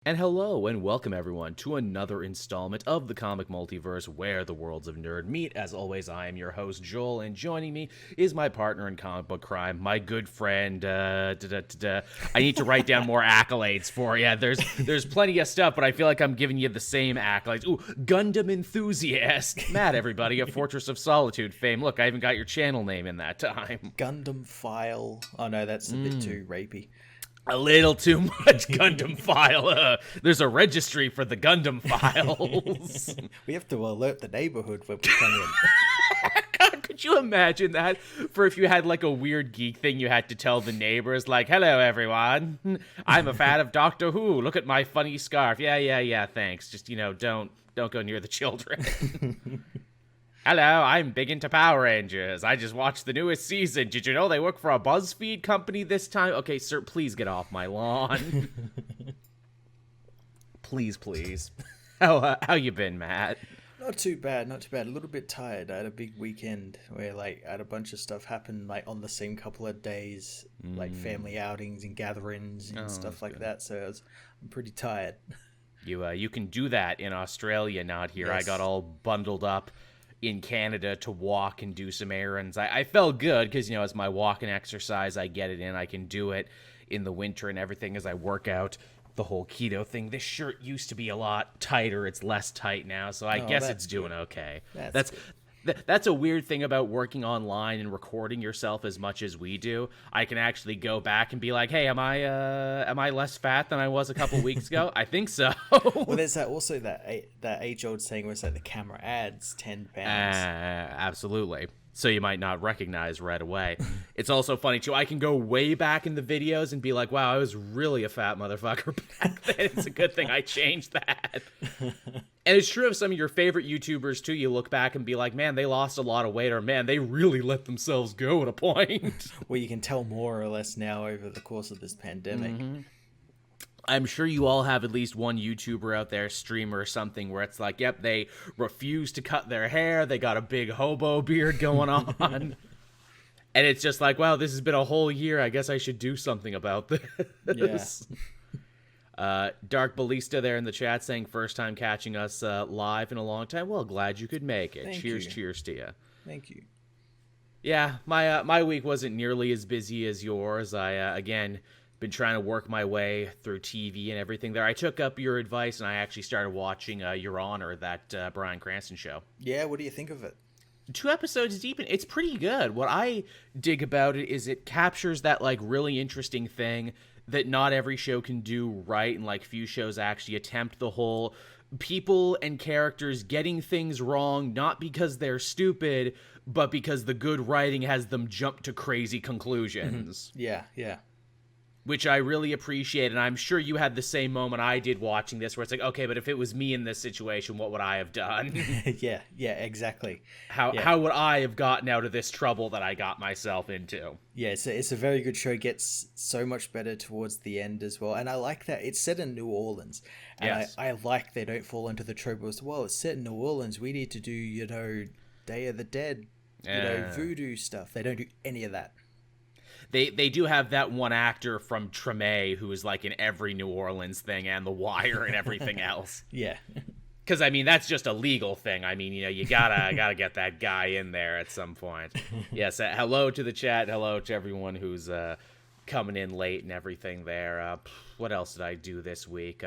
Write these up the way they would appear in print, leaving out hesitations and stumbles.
And hello and welcome everyone to another installment of the Comic Multiverse where the worlds of nerd meet. As always, I am your host Joel, and joining me is my partner in comic book crime, my good friend. I need to write down more accolades for you. There's plenty of stuff, but I feel like I'm giving you the same accolades. Ooh, Gundam enthusiast, Matt, everybody, of Fortress of Solitude fame. Look, I even got your channel name in that time. Gundam file. Oh no, that's a bit too rapey. A little too much Gundam file. There's a registry for the Gundam files. We have to alert the neighborhood when we come in. God, could you imagine that? For if you had like a weird geek thing you had to tell the neighbors, like, hello everyone, I'm a fan of Doctor Who. Look at my funny scarf. Yeah, thanks. Just, don't go near the children. Hello, I'm big into Power Rangers. I just watched the newest season. Did you know they work for a BuzzFeed company this time? Okay, sir, please get off my lawn. Please. How you been, Matt? Not too bad. A little bit tired. I had a big weekend where I had a bunch of stuff happen on the same couple of days, like family outings and gatherings and stuff like that. So I'm pretty tired. You can do that in Australia, not here. Yes. I got all bundled up in Canada to walk and do some errands. I felt good because, as my walking exercise, I get it in. I can do it in the winter and everything as I work out the whole keto thing. This shirt used to be a lot tighter. It's less tight now, so I guess it's doing okay. That's a weird thing about working online and recording yourself as much as we do. I can actually go back and be like, hey, am I less fat than I was a couple weeks ago? I think so. Well, there's that age-old saying where it's like the camera adds 10 pounds. Absolutely. So you might not recognize right away. It's also funny, too. I can go way back in the videos and be like, wow, I was really a fat motherfucker back then. It's a good thing I changed that. And it's true of some of your favorite YouTubers, too. You look back and be like, man, they lost a lot of weight, or man, they really let themselves go at a point. Well, you can tell more or less now over the course of this pandemic. Mm-hmm. I'm sure you all have at least one YouTuber out there, streamer or something, where it's like, yep, they refuse to cut their hair. They got a big hobo beard going on. And it's just like, wow, this has been a whole year. I guess I should do something about this. Yeah. Dark Ballista there in the chat saying first time catching us live in a long time. Well, glad you could make it. Cheers to you. Thank you. Yeah, my week wasn't nearly as busy as yours. I, again, been trying to work my way through TV and everything there. I took up your advice and I actually started watching Your Honor, that Bryan Cranston show. Yeah, what do you think of it? 2 episodes deep, and it's pretty good. What I dig about it is it captures that really interesting thing that not every show can do right, and few shows actually attempt the whole people and characters getting things wrong, not because they're stupid, but because the good writing has them jump to crazy conclusions. Yeah. Which I really appreciate, and I'm sure you had the same moment I did watching this, where it's like, okay, but if it was me in this situation, what would I have done? yeah, exactly. How would I have gotten out of this trouble that I got myself into? Yeah, it's a very good show. It gets so much better towards the end as well, and I like that it's set in New Orleans, and yes. I like they don't fall into the trope as well. It's set in New Orleans. We need to do Day of the Dead, voodoo stuff. They don't do any of that. They do have that one actor from Treme who is in every New Orleans thing and The Wire and everything else. Yeah. Because, that's just a legal thing. You gotta get that guy in there at some point. Yes, hello to the chat. Hello to everyone who's coming in late and everything there. What else did I do this week?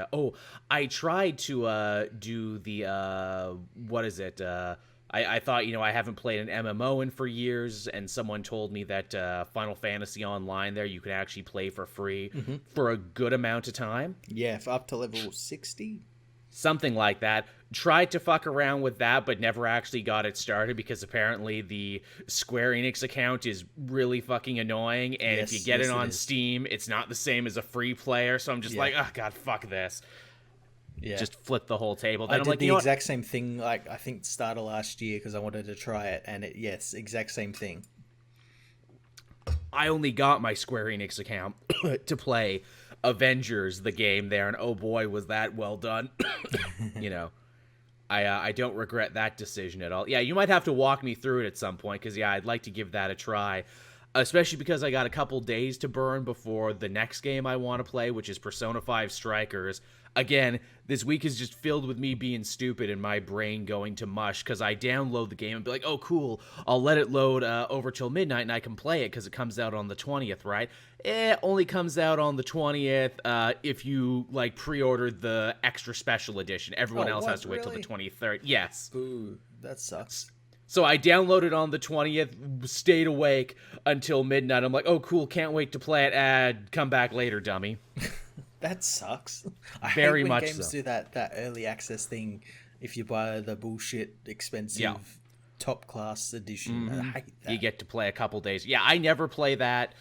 I tried to do the, what is it? I thought, I haven't played an MMO in for years, and someone told me that Final Fantasy Online there, you can actually play for free for a good amount of time. Yeah, up to level 60? Something like that. Tried to fuck around with that, but never actually got it started because apparently the Square Enix account is really fucking annoying, and if you get it on Steam, it's not the same as a free player, so I'm just like, oh god, fuck this. Yeah. Just flip the whole table. Then I did the exact same thing, I think start of last year because I wanted to try it, and exact same thing. I only got my Square Enix account to play Avengers, the game there, and oh boy, was that well done. I don't regret that decision at all. Yeah, you might have to walk me through it at some point, because I'd like to give that a try. Especially because I got a couple days to burn before the next game I want to play, which is Persona 5 Strikers. again, this week is just filled with me being stupid and my brain going to mush because I download the game and be like, oh, cool, I'll let it load over till midnight and I can play it because it comes out on the 20th, right? It only comes out on the 20th if you, like, pre-ordered the extra special edition. Everyone else has to wait till the 23rd. Yes. Ooh, that sucks. So I downloaded on the 20th, stayed awake until midnight. I'm like, oh, cool, can't wait to play it. Come back later, dummy. That sucks. I Very hate when much games so. do that early access thing if you buy the bullshit expensive top class edition. I hate that. You get to play a couple days. Yeah, I never play that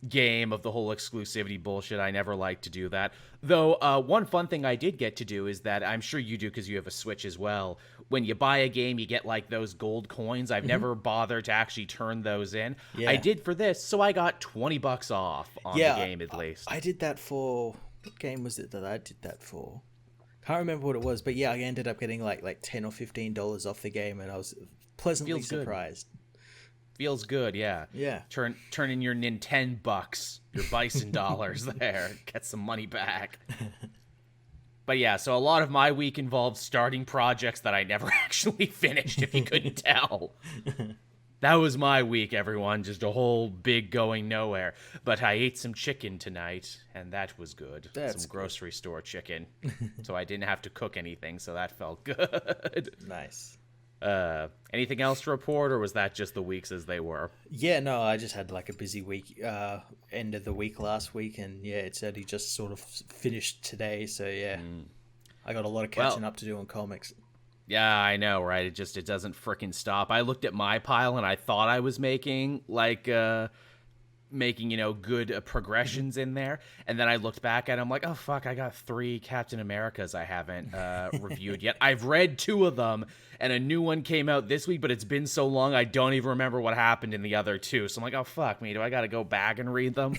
game of the whole exclusivity bullshit. I never like to do that. Though one fun thing I did get to do is that I'm sure you do because you have a Switch as well. When you buy a game, you get like those gold coins. I've never bothered to actually turn those in. Yeah. I did for this, so I got $20 off on the game at least. I did that for... What game was it that I did that for? Can't remember what it was, but yeah, I ended up getting like $10 or $15 off the game, and I was pleasantly surprised. Feels good, yeah. Yeah. Turn in your $10, your bison dollars there. Get some money back. But yeah, so a lot of my week involved starting projects that I never actually finished, if you couldn't tell. That was my week, everyone. Just a whole big going nowhere. But I ate some chicken tonight, and that was good. Some grocery store chicken. So I didn't have to cook anything, so that felt good. Nice. Anything else to report, or was that just the weeks as they were? Yeah, no, I just had like a busy week, end of the week last week, and yeah, it's only just sort of finished today, so yeah. I got a lot of catching up to do on comics. Yeah, I know, right? It doesn't frickin' stop. I looked at my pile and I thought I was making good progressions in there, and then I looked back at them like, oh fuck, I got 3 Captain Americas I haven't reviewed yet. I've read 2 of them, and a new one came out this week, but it's been so long I don't even remember what happened in the other 2. So I'm like, oh fuck me, do I gotta go back and read them?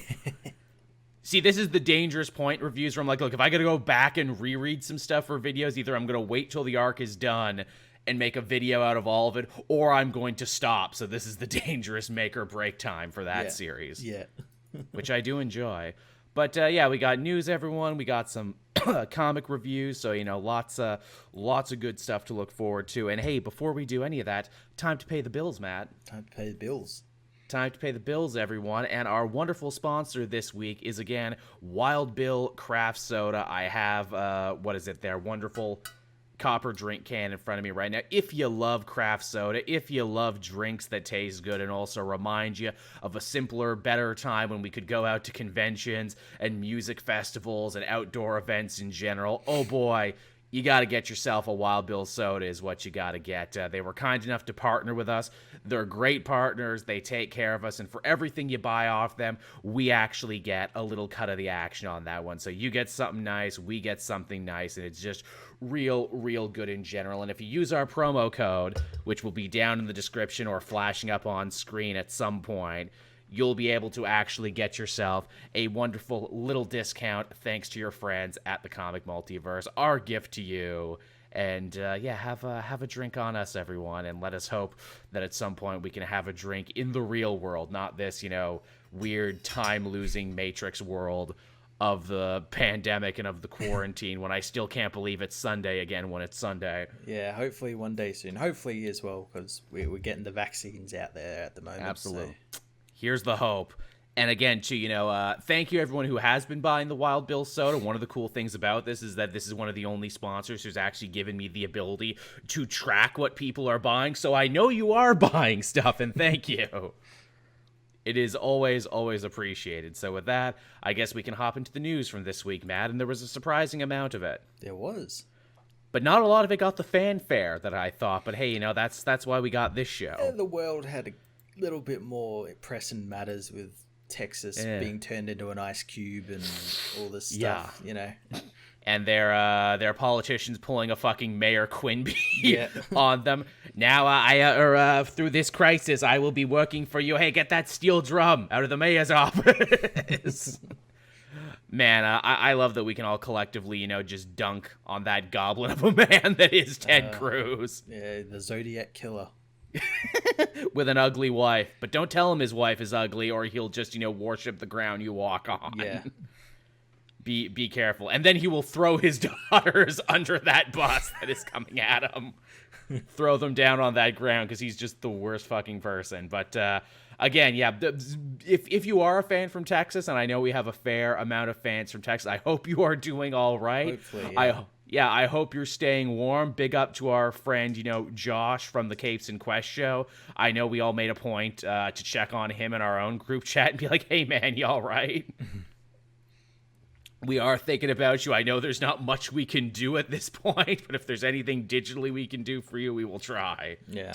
See, this is the dangerous point reviews where I'm like, look, if I gotta go back and reread some stuff for videos, either I'm gonna wait till the arc is done and make a video out of all of it, or I'm going to stop. So this is the dangerous make or break time for that series. Yeah. Which I do enjoy. But yeah, we got news, everyone. We got some comic reviews, so lots of good stuff to look forward to. And hey, before we do any of that, time to pay the bills, Matt. Time to pay the bills. Time to pay the bills, everyone. And our wonderful sponsor this week is, again, Wild Bill Craft Soda. I have, their wonderful copper drink can in front of me right now. If you love craft soda, if you love drinks that taste good and also remind you of a simpler, better time when we could go out to conventions and music festivals and outdoor events in general, oh boy, you got to get yourself a Wild Bill soda is what you got to get. They were kind enough to partner with us. They're great partners. They take care of us. And for everything you buy off them, we actually get a little cut of the action on that one. So you get something nice, we get something nice, and it's just real good in general. And if you use our promo code, which will be down in the description or flashing up on screen at some point, you'll be able to actually get yourself a wonderful little discount thanks to your friends at the Comic Multiverse. Our gift to you. And have a drink on us, everyone, and let us hope that at some point we can have a drink in the real world, not this, weird time-losing Matrix world of the pandemic and of the quarantine when I still can't believe it's Sunday again when it's Sunday. Yeah, hopefully one day soon. Hopefully as well, because we're getting the vaccines out there at the moment. Absolutely. So. Here's the hope. And again, too, thank you everyone who has been buying the Wild Bill soda. One of the cool things about this is that this is one of the only sponsors who's actually given me the ability to track what people are buying. So I know you are buying stuff, and thank you. It is always appreciated. So with that, I guess we can hop into the news from this week, Matt. And there was a surprising amount of it. There was. But not a lot of it got the fanfare that I thought. But hey, that's why we got this show. Yeah, the world had a little bit more pressing matters with Texas being turned into an ice cube and all this stuff, And their politicians pulling a fucking Mayor Quimby on them. Now, through this crisis, I will be working for you. Hey, get that steel drum out of the mayor's office. Man, I love that we can all collectively, just dunk on that goblin of a man that is Ted Cruz. Yeah, the Zodiac Killer. With an ugly wife. But don't tell him his wife is ugly or he'll just, worship the ground you walk on. Yeah. Be careful. And then he will throw his daughters under that bus that is coming at him. Throw them down on that ground because he's just the worst fucking person. But again, yeah, if you are a fan from Texas, and I know we have a fair amount of fans from Texas, I hope you are doing all right. Hopefully, yeah. I hope you're staying warm. Big up to our friend, Josh from the Capes and Quest show. I know we all made a point to check on him in our own group chat and be like, hey, man, you all right? We are thinking about you. I know there's not much we can do at this point, but if there's anything digitally we can do for you, we will try. Yeah.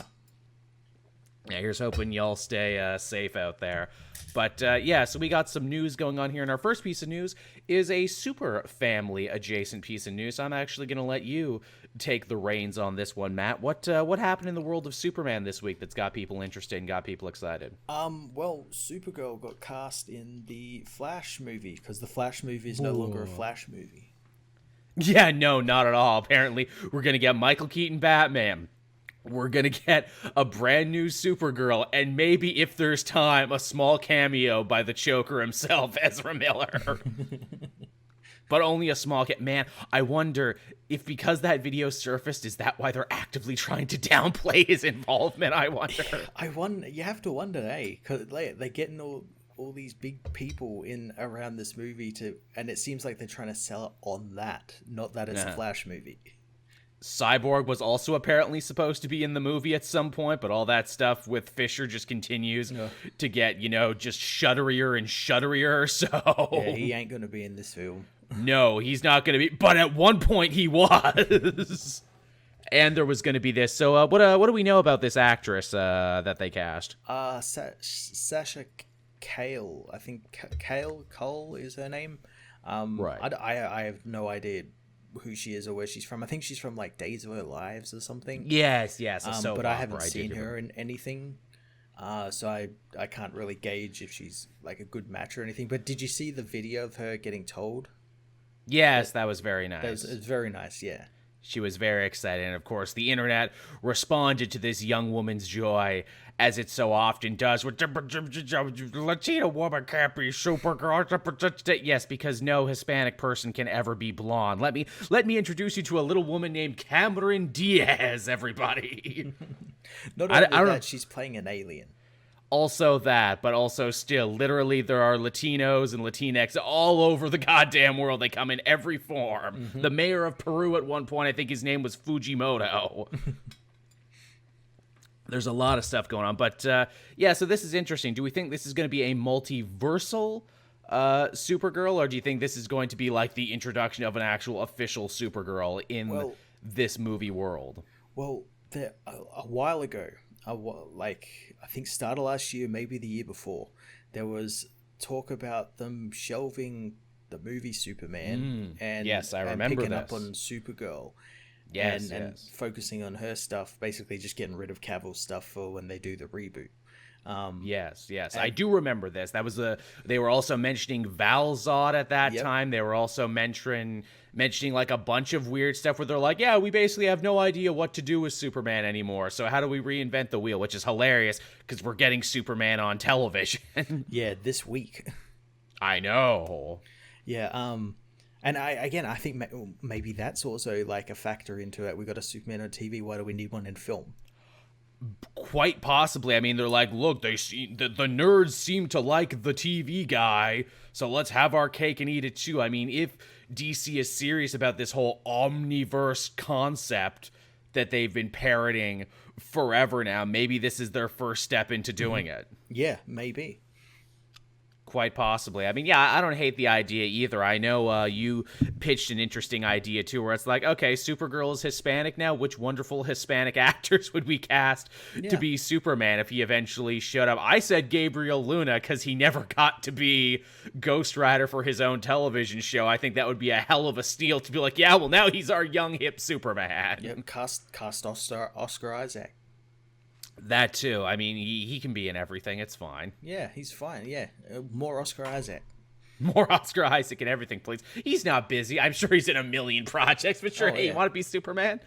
Yeah, here's hoping y'all stay safe out there. But yeah, so we got some news going on here. And our first piece of news is a super family adjacent piece of news. I'm actually going to let you take the reins on this one, Matt. What happened in the world of Superman this week that's got people interested and got people excited? Well, Supergirl got cast in the Flash movie because the Flash movie is no longer a Flash movie. Yeah, no, not at all. Apparently, we're going to get Michael Keaton Batman. We're going to get a brand new Supergirl, and maybe, if there's time, a small cameo by the Choker himself, Ezra Miller. But only a small man, I wonder if because that video surfaced, is that why they're actively trying to downplay his involvement? I wonder. You have to wonder, because they're getting all these big people in around this movie and it seems like they're trying to sell it on that, not that it's a Flash movie. Cyborg was also apparently supposed to be in the movie at some point, but all that stuff with Fisher just continues to get, just shuddeриer and shuddeриer, so... Yeah, he ain't gonna be in this film. No, he's not gonna be, but at one point he was. And there was gonna be this, so what do we know about this actress that they cast? Sasha Cale, I think Cole is her name. Right. I have no idea who she is or where she's from. I think she's from like Days of Our Lives or something. Yes. But I haven't seen her in anything, so I can't really gauge if she's like a good match or anything. But did you see the video of her getting told? Yes, that was very nice. It was very nice, yeah. She was very excited, and of course the internet responded to this young woman's joy, as it so often does, with Latina woman can't be Supergirl. Yes, because no Hispanic person can ever be blonde. Let me introduce you to a little woman named Cameron Diaz, everybody. Not only that, she's playing an alien. Also that, but also still, literally, there are Latinos and Latinx all over the goddamn world. They come in every form. Mm-hmm. The mayor of Peru at one point, I think his name was Fujimoto. There's a lot of stuff going on. But, yeah, so this is interesting. Do we think this is going to be a multiversal Supergirl, or do you think this is going to be like the introduction of an actual official Supergirl in this movie world? Well, a while ago, I think started last year, maybe the year before, there was talk about them shelving the movie Superman and picking up on Supergirl. And focusing on her stuff, basically just getting rid of Cavill's stuff for when they do the reboot. Yes, I do remember this. That was they were also mentioning Val-Zod at that time. They were also mentioning like a bunch of weird stuff where they're like, yeah, we basically have no idea what to do with Superman anymore. So how do we reinvent the wheel? Which is hilarious because we're getting Superman on television. Yeah, this week. I know. Yeah, and I think maybe that's also like a factor into it. We got a Superman on TV. Why do we need one in film? Quite possibly. I mean, they're like, look, the nerds seem to like the TV guy, so let's have our cake and eat it too. I mean, if DC is serious about this whole omniverse concept that they've been parroting forever now, maybe this is their first step into doing it. Yeah, maybe. Quite possibly. I mean, yeah, I don't hate the idea either. I know you pitched an interesting idea, too, where it's like, okay, Supergirl is Hispanic now. Which wonderful Hispanic actors would we cast to be Superman if he eventually showed up? I said Gabriel Luna because he never got to be Ghost Rider for his own television show. I think that would be a hell of a steal to be like, yeah, well, now he's our young, hip Superman. Yep, cast Oscar Isaac. That too. I mean, he can be in everything. It's fine. Yeah, he's fine. Yeah, more Oscar Isaac. More Oscar Isaac and everything, please. He's not busy. I'm sure he's in a million projects, but sure, hey, you want to be Superman?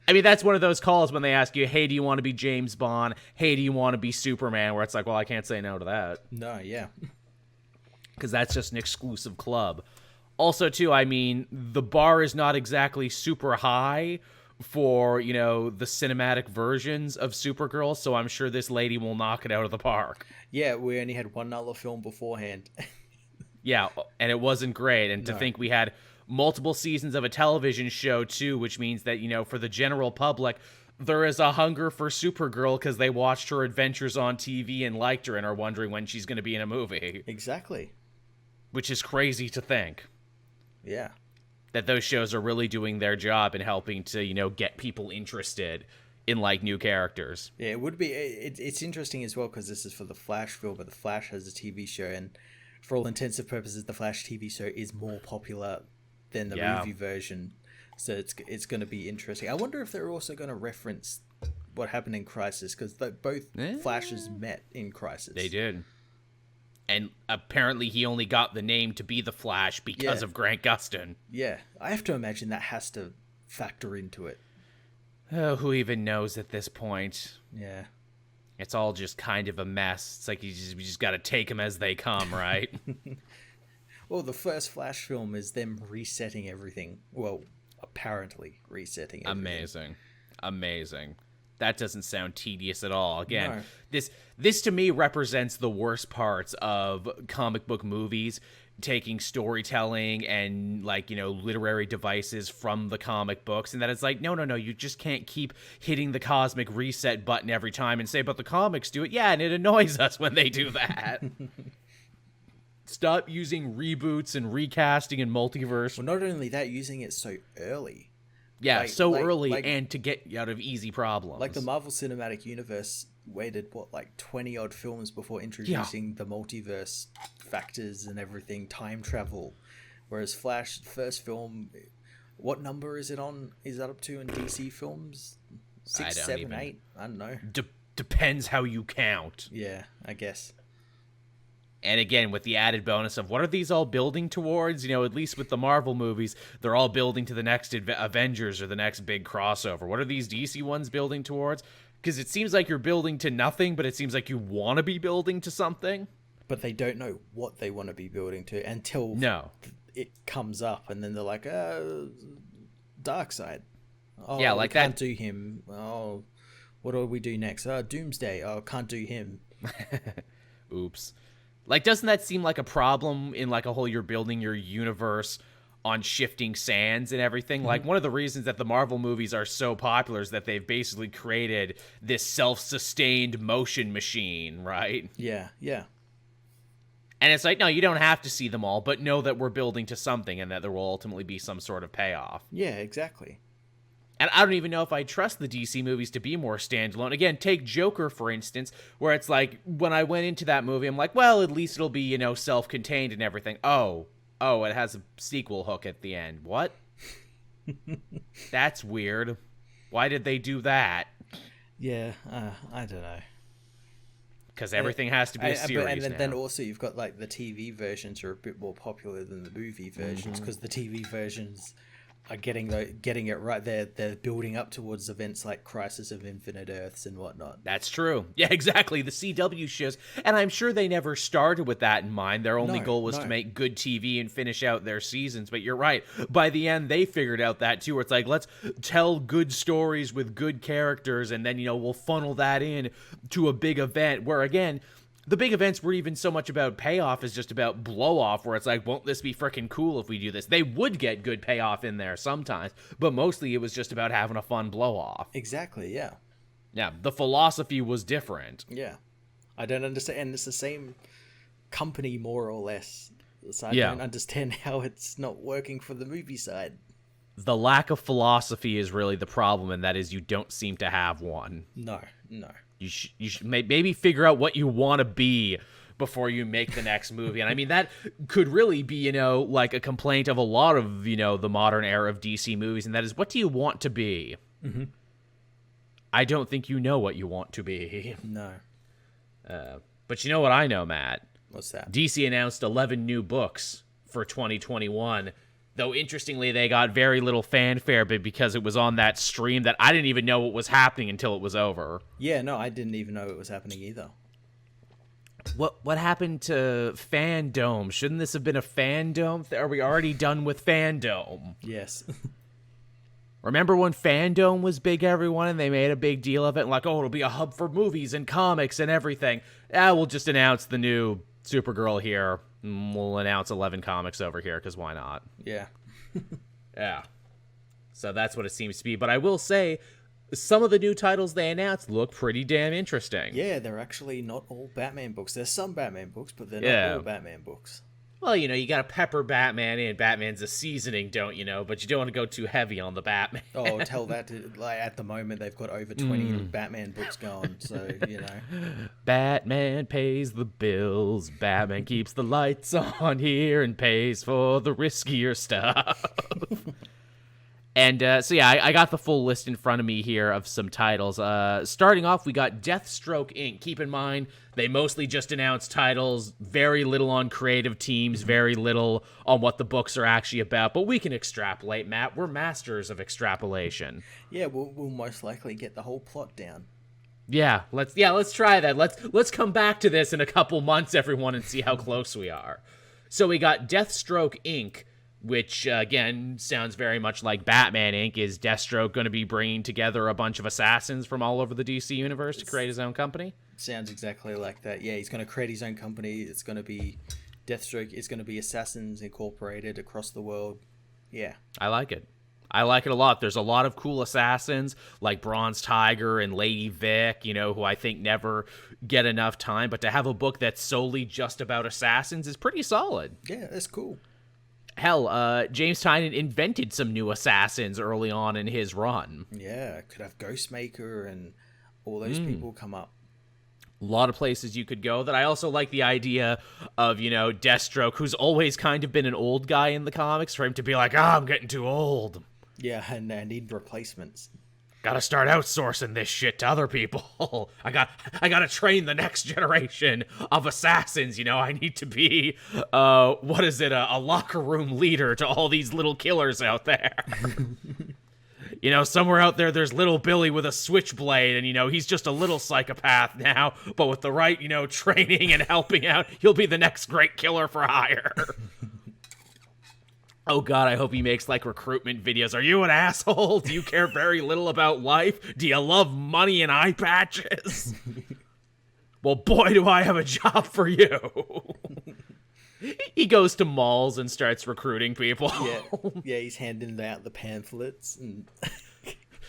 I mean, that's one of those calls when they ask you, hey, do you want to be James Bond? Hey, do you want to be Superman? Where it's like, well, I can't say no to that. No, yeah. Because that's just an exclusive club. Also, too, I mean, the bar is not exactly super high for, you know, the cinematic versions of Supergirl, so I'm sure this lady will knock it out of the park. Yeah, we only had one other film beforehand. Yeah, and it wasn't great. And to No. think we had multiple seasons of a television show, too, which means that, you know, for the general public, there is a hunger for Supergirl because they watched her adventures on TV and liked her and are wondering when she's going to be in a movie. Exactly. Which is crazy to think. Yeah. That those shows are really doing their job in helping to, you know, get people interested in, like, new characters. Yeah, it would be. It's interesting as well because this is for the Flash film, but the Flash has a TV show, and for all intents and purposes, the Flash TV show is more popular than the movie version. So it's going to be interesting. I wonder if they're also going to reference what happened in Crisis, because both Flashes met in Crisis. They did. And apparently he only got the name to be the Flash because of Grant Gustin. Yeah, I have to imagine that has to factor into it. Oh, who even knows at this point? Yeah. It's all just kind of a mess. It's like we just got to take them as they come, right? Well, the first Flash film is them resetting everything. Well, apparently resetting everything. Amazing. That doesn't sound tedious at all. Again, No. this to me represents the worst parts of comic book movies, taking storytelling and, like, you know, literary devices from the comic books, and that it's like, no, you just can't keep hitting the cosmic reset button every time and say, but the comics do it. Yeah, and it annoys us when they do that. Stop using reboots and recasting and multiverse. Well, not only that, using it so early. Yeah, early and to get out of easy problems. Like the Marvel Cinematic Universe waited, 20 odd films before introducing the multiverse factors and everything, time travel. Whereas Flash, first film, what number is it on? Is that up to in DC films? 6, 7, 8? I don't know. Depends how you count. Yeah, I guess. And again, with the added bonus of what are these all building towards? You know, at least with the Marvel movies, they're all building to the next Avengers or the next big crossover. What are these DC ones building towards? Because it seems like you're building to nothing, but it seems like you want to be building to something. But they don't know what they want to be building to until it comes up, and then they're like, Darkseid. Oh, yeah, like can't do him. Oh, what do we do next? Doomsday. Oh, can't do him. Oops. Like, doesn't that seem like a problem in, like, a whole you're building your universe on shifting sands and everything? Mm-hmm. Like, one of the reasons that the Marvel movies are so popular is that they've basically created this self-sustained motion machine, right? Yeah. And it's like, no, you don't have to see them all, but know that we're building to something and that there will ultimately be some sort of payoff. Yeah, exactly. And I don't even know if I trust the DC movies to be more standalone. Again, take Joker, for instance, where it's like, when I went into that movie, I'm like, well, at least it'll be, you know, self-contained and everything. Oh, it has a sequel hook at the end. What? That's weird. Why did they do that? Yeah, I don't know. Because everything has to be a series and then also you've got, like, the TV versions are a bit more popular than the movie versions, because the TV versions are getting it right. They're building up towards events like Crisis of Infinite Earths and whatnot. That's true. Yeah, exactly. The CW shows, and I'm sure they never started with that in mind. Their only goal was to make good TV and finish out their seasons. But you're right. By the end, they figured out that too. Where it's like, let's tell good stories with good characters, and then, you know, we'll funnel that in to a big event. Where again, the big events were even so much about payoff as just about blow off, where it's like, won't this be freaking cool if we do this? They would get good payoff in there sometimes, but mostly it was just about having a fun blow off. Exactly, yeah. Yeah, the philosophy was different. Yeah. I don't understand. And it's the same company, more or less. So I don't understand how it's not working for the movie side. The lack of philosophy is really the problem, and that is you don't seem to have one. No. You should maybe figure out what you want to be before you make the next movie. And I mean, that could really be, you know, like a complaint of a lot of, you know, the modern era of DC movies. And that is, what do you want to be? Mm-hmm. I don't think you know what you want to be. No. But you know what I know, Matt? What's that? DC announced 11 new books for 2021. Though, interestingly, they got very little fanfare, but because it was on that stream that I didn't even know what was happening until it was over. Yeah, no, I didn't even know it was happening either. What happened to Fandom? Shouldn't this have been a Fandom? Are we already done with Fandom? Yes. Remember when Fandom was big, everyone, and they made a big deal of it? And like, oh, it'll be a hub for movies and comics and everything. We'll just announce the new Supergirl here. We'll announce 11 comics over here, because why not? Yeah. Yeah. So that's what it seems to be. But I will say, some of the new titles they announced look pretty damn interesting. Yeah, they're actually not all Batman books. There's some Batman books, but they're not all Batman books. Well, you got to pepper Batman in. Batman's a seasoning, don't you know? But you don't want to go too heavy on the Batman. Oh, tell that to, like, at the moment, they've got over 20 Batman books going, so, Batman pays the bills. Batman keeps the lights on here and pays for the riskier stuff. And so, yeah, I got the full list in front of me here of some titles. Starting off, we got Deathstroke Inc. Keep in mind, they mostly just announced titles, very little on creative teams, very little on what the books are actually about. But we can extrapolate, Matt. We're masters of extrapolation. Yeah, we'll most likely get the whole plot down. Yeah, let's try that. Let's come back to this in a couple months, everyone, and see how close we are. So we got Deathstroke Inc., which, again, sounds very much like Batman Inc. Is Deathstroke going to be bringing together a bunch of assassins from all over the DC universe to create his own company? Sounds exactly like that. Yeah, he's going to create his own company. It's going to be Deathstroke. It's going to be Assassins Incorporated across the world. Yeah. I like it. I like it a lot. There's a lot of cool assassins like Bronze Tiger and Lady Vic, who I think never get enough time. But to have a book that's solely just about assassins is pretty solid. Yeah, that's cool. Hell, James Tynion invented some new assassins early on in his run. Yeah, could have Ghostmaker and all those people come up. A lot of places you could go. That I also like the idea of, Deathstroke, who's always kind of been an old guy in the comics, for him to be like, I'm getting too old. Yeah, and I need replacements. Gotta start outsourcing this shit to other people. I gotta train the next generation of assassins. I need to be, a locker room leader to all these little killers out there. Somewhere out there's little Billy with a switchblade, and, he's just a little psychopath now, but with the right, training and helping out, he'll be the next great killer for hire. Oh, God, I hope he makes, recruitment videos. Are you an asshole? Do you care very little about life? Do you love money and eye patches? Well, boy, do I have a job for you. He goes to malls and starts recruiting people. Yeah, he's handing out the pamphlets. And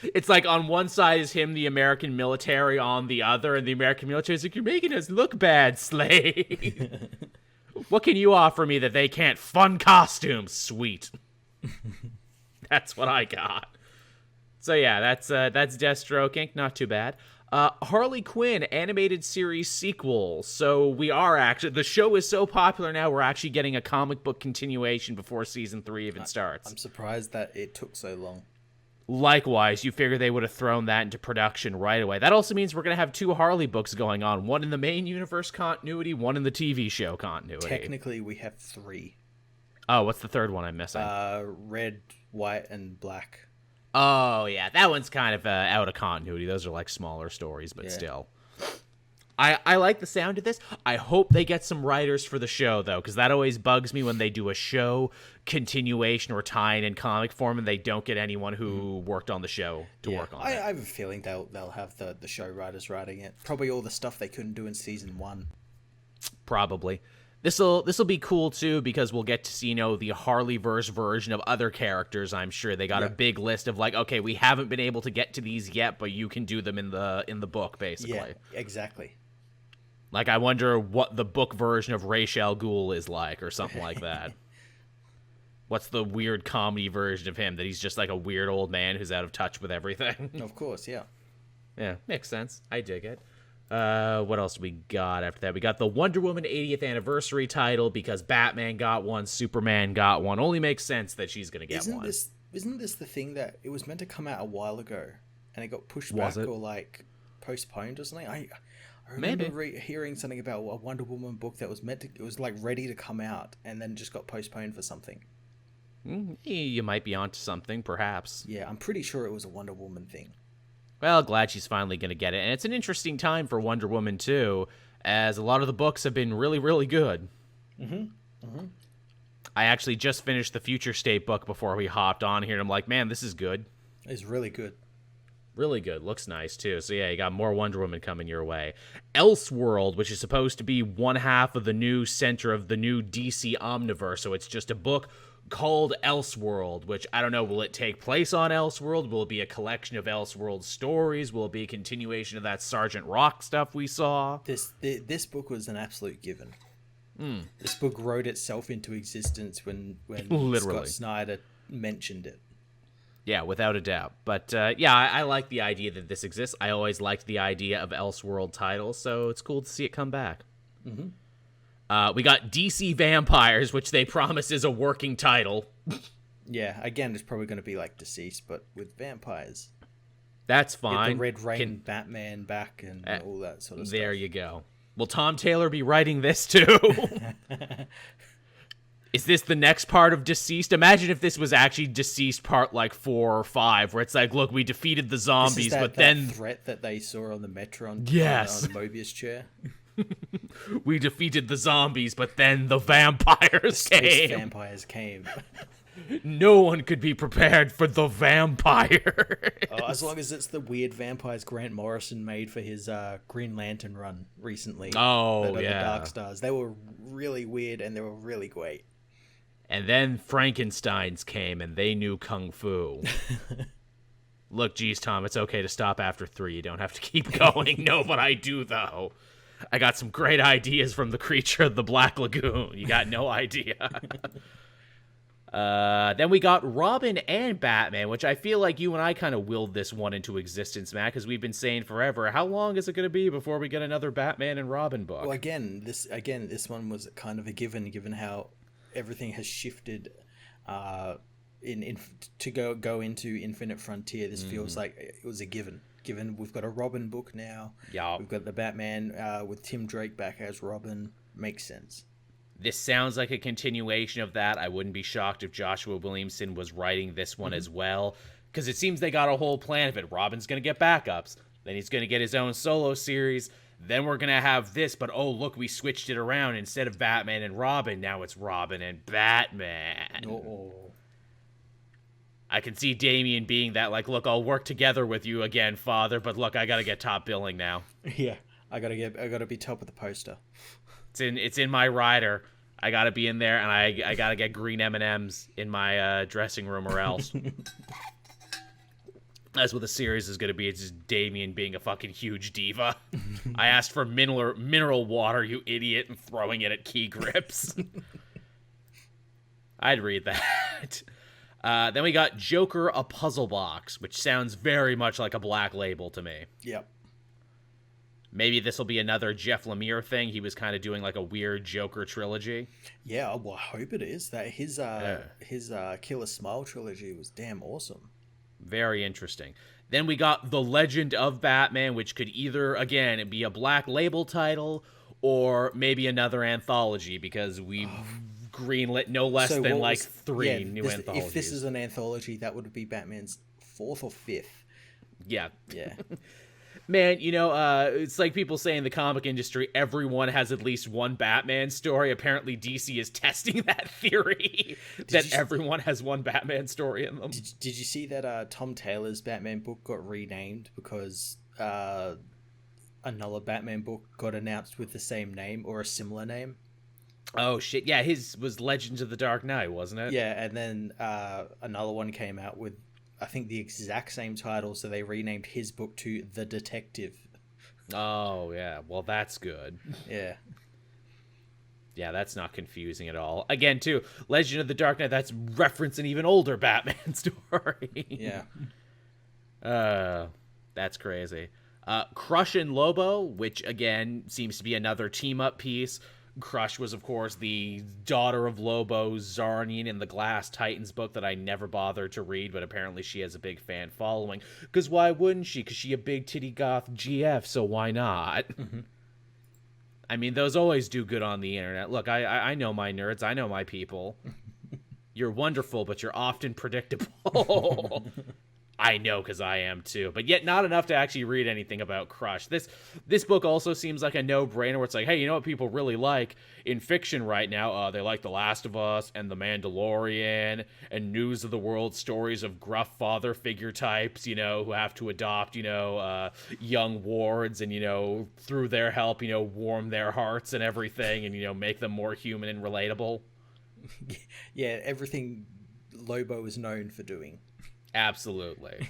it's like on one side is him, the American military, on the other, and the American military is like, you're making us look bad, slave. What can you offer me that they can't? Fun costumes. Sweet. That's what I got. So yeah, that's Deathstroke Inc. Not too bad. Harley Quinn animated series sequel. So we are actually, the show is so popular now, we're actually getting a comic book continuation before season 3 even starts. I'm surprised that it took so long. Likewise, you figure they would have thrown that into production right away. That also means we're going to have 2 Harley books going on. One in the main universe continuity, one in the TV show continuity. Technically, we have 3. Oh, what's the third one I'm missing? Red, white, and black. Oh, yeah. That one's kind of out of continuity. Those are smaller stories, but still. I like the sound of this. I hope they get some writers for the show, though, because that always bugs me when they do a show continuation or tie-in comic form and they don't get anyone who worked on the show to work on it. I have a feeling they'll have the show writers writing it. Probably all the stuff they couldn't do in season 1. Probably. This'll be cool, too, because we'll get to see, the Harleyverse version of other characters, I'm sure. They got a big list of, okay, we haven't been able to get to these yet, but you can do them in the book, basically. Yeah, exactly. I wonder what the book version of Ra's al Ghul is like, or something like that. What's the weird comedy version of him, that he's just a weird old man who's out of touch with everything? Of course, yeah. Yeah, makes sense. I dig it. What else do we got after that? We got the Wonder Woman 80th anniversary title, because Batman got one, Superman got one. Only makes sense that she's going to get one. Isn't this the thing that it was meant to come out a while ago, and it got pushed back or postponed or something? I remember hearing something about a Wonder Woman book that was ready to come out, and then just got postponed for something. You might be onto something, perhaps. Yeah, I'm pretty sure it was a Wonder Woman thing. Well, glad she's finally going to get it. And it's an interesting time for Wonder Woman, too, as a lot of the books have been really, really good. I actually just finished the Future State book before we hopped on here, and I'm like, man, this is good. It's really good. Really good. Looks nice, too. So, yeah, you got more Wonder Woman coming your way. Elseworld, which is supposed to be one half of the new center of the new DC Omniverse. So it's just a book called Elseworld, which, I don't know, will it take place on Elseworld? Will it be a collection of Elseworld stories? Will it be a continuation of that Sergeant Rock stuff we saw? This book was an absolute given. This book wrote itself into existence when Scott Snyder mentioned it. Yeah, without a doubt. But, I like the idea that this exists. I always liked the idea of Elseworld titles, so it's cool to see it come back. We got DC Vampires, which they promise is a working title. Yeah, again, it's probably going to be like Deceased, but with vampires. That's fine. Get the Red Rain Batman back and all that sort of stuff. There you go. Will Tom Taylor be writing this too? Is this the next part of Deceased? Imagine if this was actually Deceased part like 4 or 5, where it's like, look, we defeated the zombies, but then threat that they saw on the Metro on the Mobius chair. We defeated the zombies, but then the vampires came. Vampires came. No one could be prepared for the vampire. As long as it's the weird vampires Grant Morrison made for his Green Lantern run recently. Oh, the Dark Stars. They were really weird and they were really great. And then Frankenstein's came and they knew Kung Fu. Look, geez, Tom, it's okay to stop after 3. You don't have to keep going. No, but I do, though. I got some great ideas from the creature of the Black Lagoon. You got no idea. Then we got Robin and Batman, which I feel like you and I kind of willed this one into existence, Matt, because we've been saying forever, how long is it going to be before we get another Batman and Robin book? Well, again, this one was kind of a given how everything has shifted to go into Infinite Frontier. This feels like it was a given. Given we've got a Robin book now. Yeah. We've got the Batman with Tim Drake back as Robin. Makes sense. This sounds like a continuation of that. I wouldn't be shocked if Joshua Williamson was writing this one as well, because it seems they got a whole plan of it. Robin's going to get backups. Then he's going to get his own solo series. Then we're going to have this, but oh, look, we switched it around. Instead of Batman and Robin, now it's Robin and Batman. Oh. I can see Damian being that, like, look, I'll work together with you again, Father, but look, I got to get top billing now. Yeah, I got to be top of the poster. It's in my rider. I got to be in there, and I got to get green M&Ms in my dressing room or else. That's what the series is going to be. It's just Damian being a fucking huge diva. I asked for mineral water, you idiot, and throwing it at key grips. I'd read that. Then we got Joker, a puzzle box, which sounds very much like a Black Label to me. Yep. Maybe this will be another Jeff Lemire thing. He was kind of doing like a weird Joker trilogy. Yeah, well, I hope it is. That his Killer Smile trilogy was damn awesome. Very interesting. Then we got The Legend of Batman, which could either, again, be a Black Label title or maybe another anthology, because we've greenlit no less than 3 new anthologies. If this is an anthology, that would be Batman's 4th or 5th. Yeah. Yeah. Man, it's like people say in the comic industry, everyone has at least one Batman story. Apparently, DC is testing that theory that everyone has one Batman story in them. Did you see that Tom Taylor's Batman book got renamed because another Batman book got announced with the same name or a similar name? Oh, shit. Yeah, his was Legends of the Dark Knight, wasn't it? Yeah, and then another one came out with, I think, the exact same title, so they renamed his book to The Detective. Oh, yeah. Well, that's good. Yeah. Yeah, that's not confusing at all. Again, too, Legend of the Dark Knight, that's reference an even older Batman story. Yeah. That's crazy. Crushin Lobo, which, again, seems to be another team-up piece. Crush was, of course, the daughter of Lobo, Zarnian, in the Glass Titans book that I never bothered to read, but apparently she has a big fan following. Because why wouldn't she? Because she a big titty goth GF, so why not? Mm-hmm. I mean, those always do good on the internet. Look, I know my nerds. I know my people. You're wonderful, but you're often predictable. I know, because I am too, but yet not enough to actually read anything about Crush. This book also seems like a no-brainer where it's like, hey, you know what people really like in fiction right now? They like The Last of Us and The Mandalorian and News of the World, stories of gruff father figure types, you know, who have to adopt, you know, young wards and, you know, through their help, you know, warm their hearts and everything and, you know, make them more human and relatable. Yeah, everything Lobo is known for doing. Absolutely.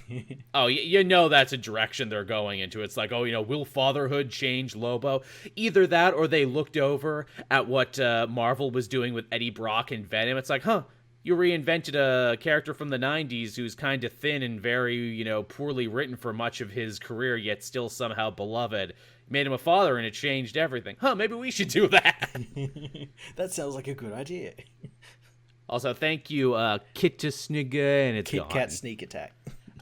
Oh, you know that's a direction they're going into. It's like, oh, you know, will fatherhood change Lobo? Either that or they looked over at what Marvel was doing with Eddie Brock and Venom. It's like, huh, you reinvented a character from the 90s who's kind of thin and very, you know, poorly written for much of his career, yet still somehow beloved. Made him a father and it changed everything. Huh, maybe we should do that. That sounds like a good idea. Also, thank you, Kittisnigga, and it's Kit gone. Kat Sneak Attack.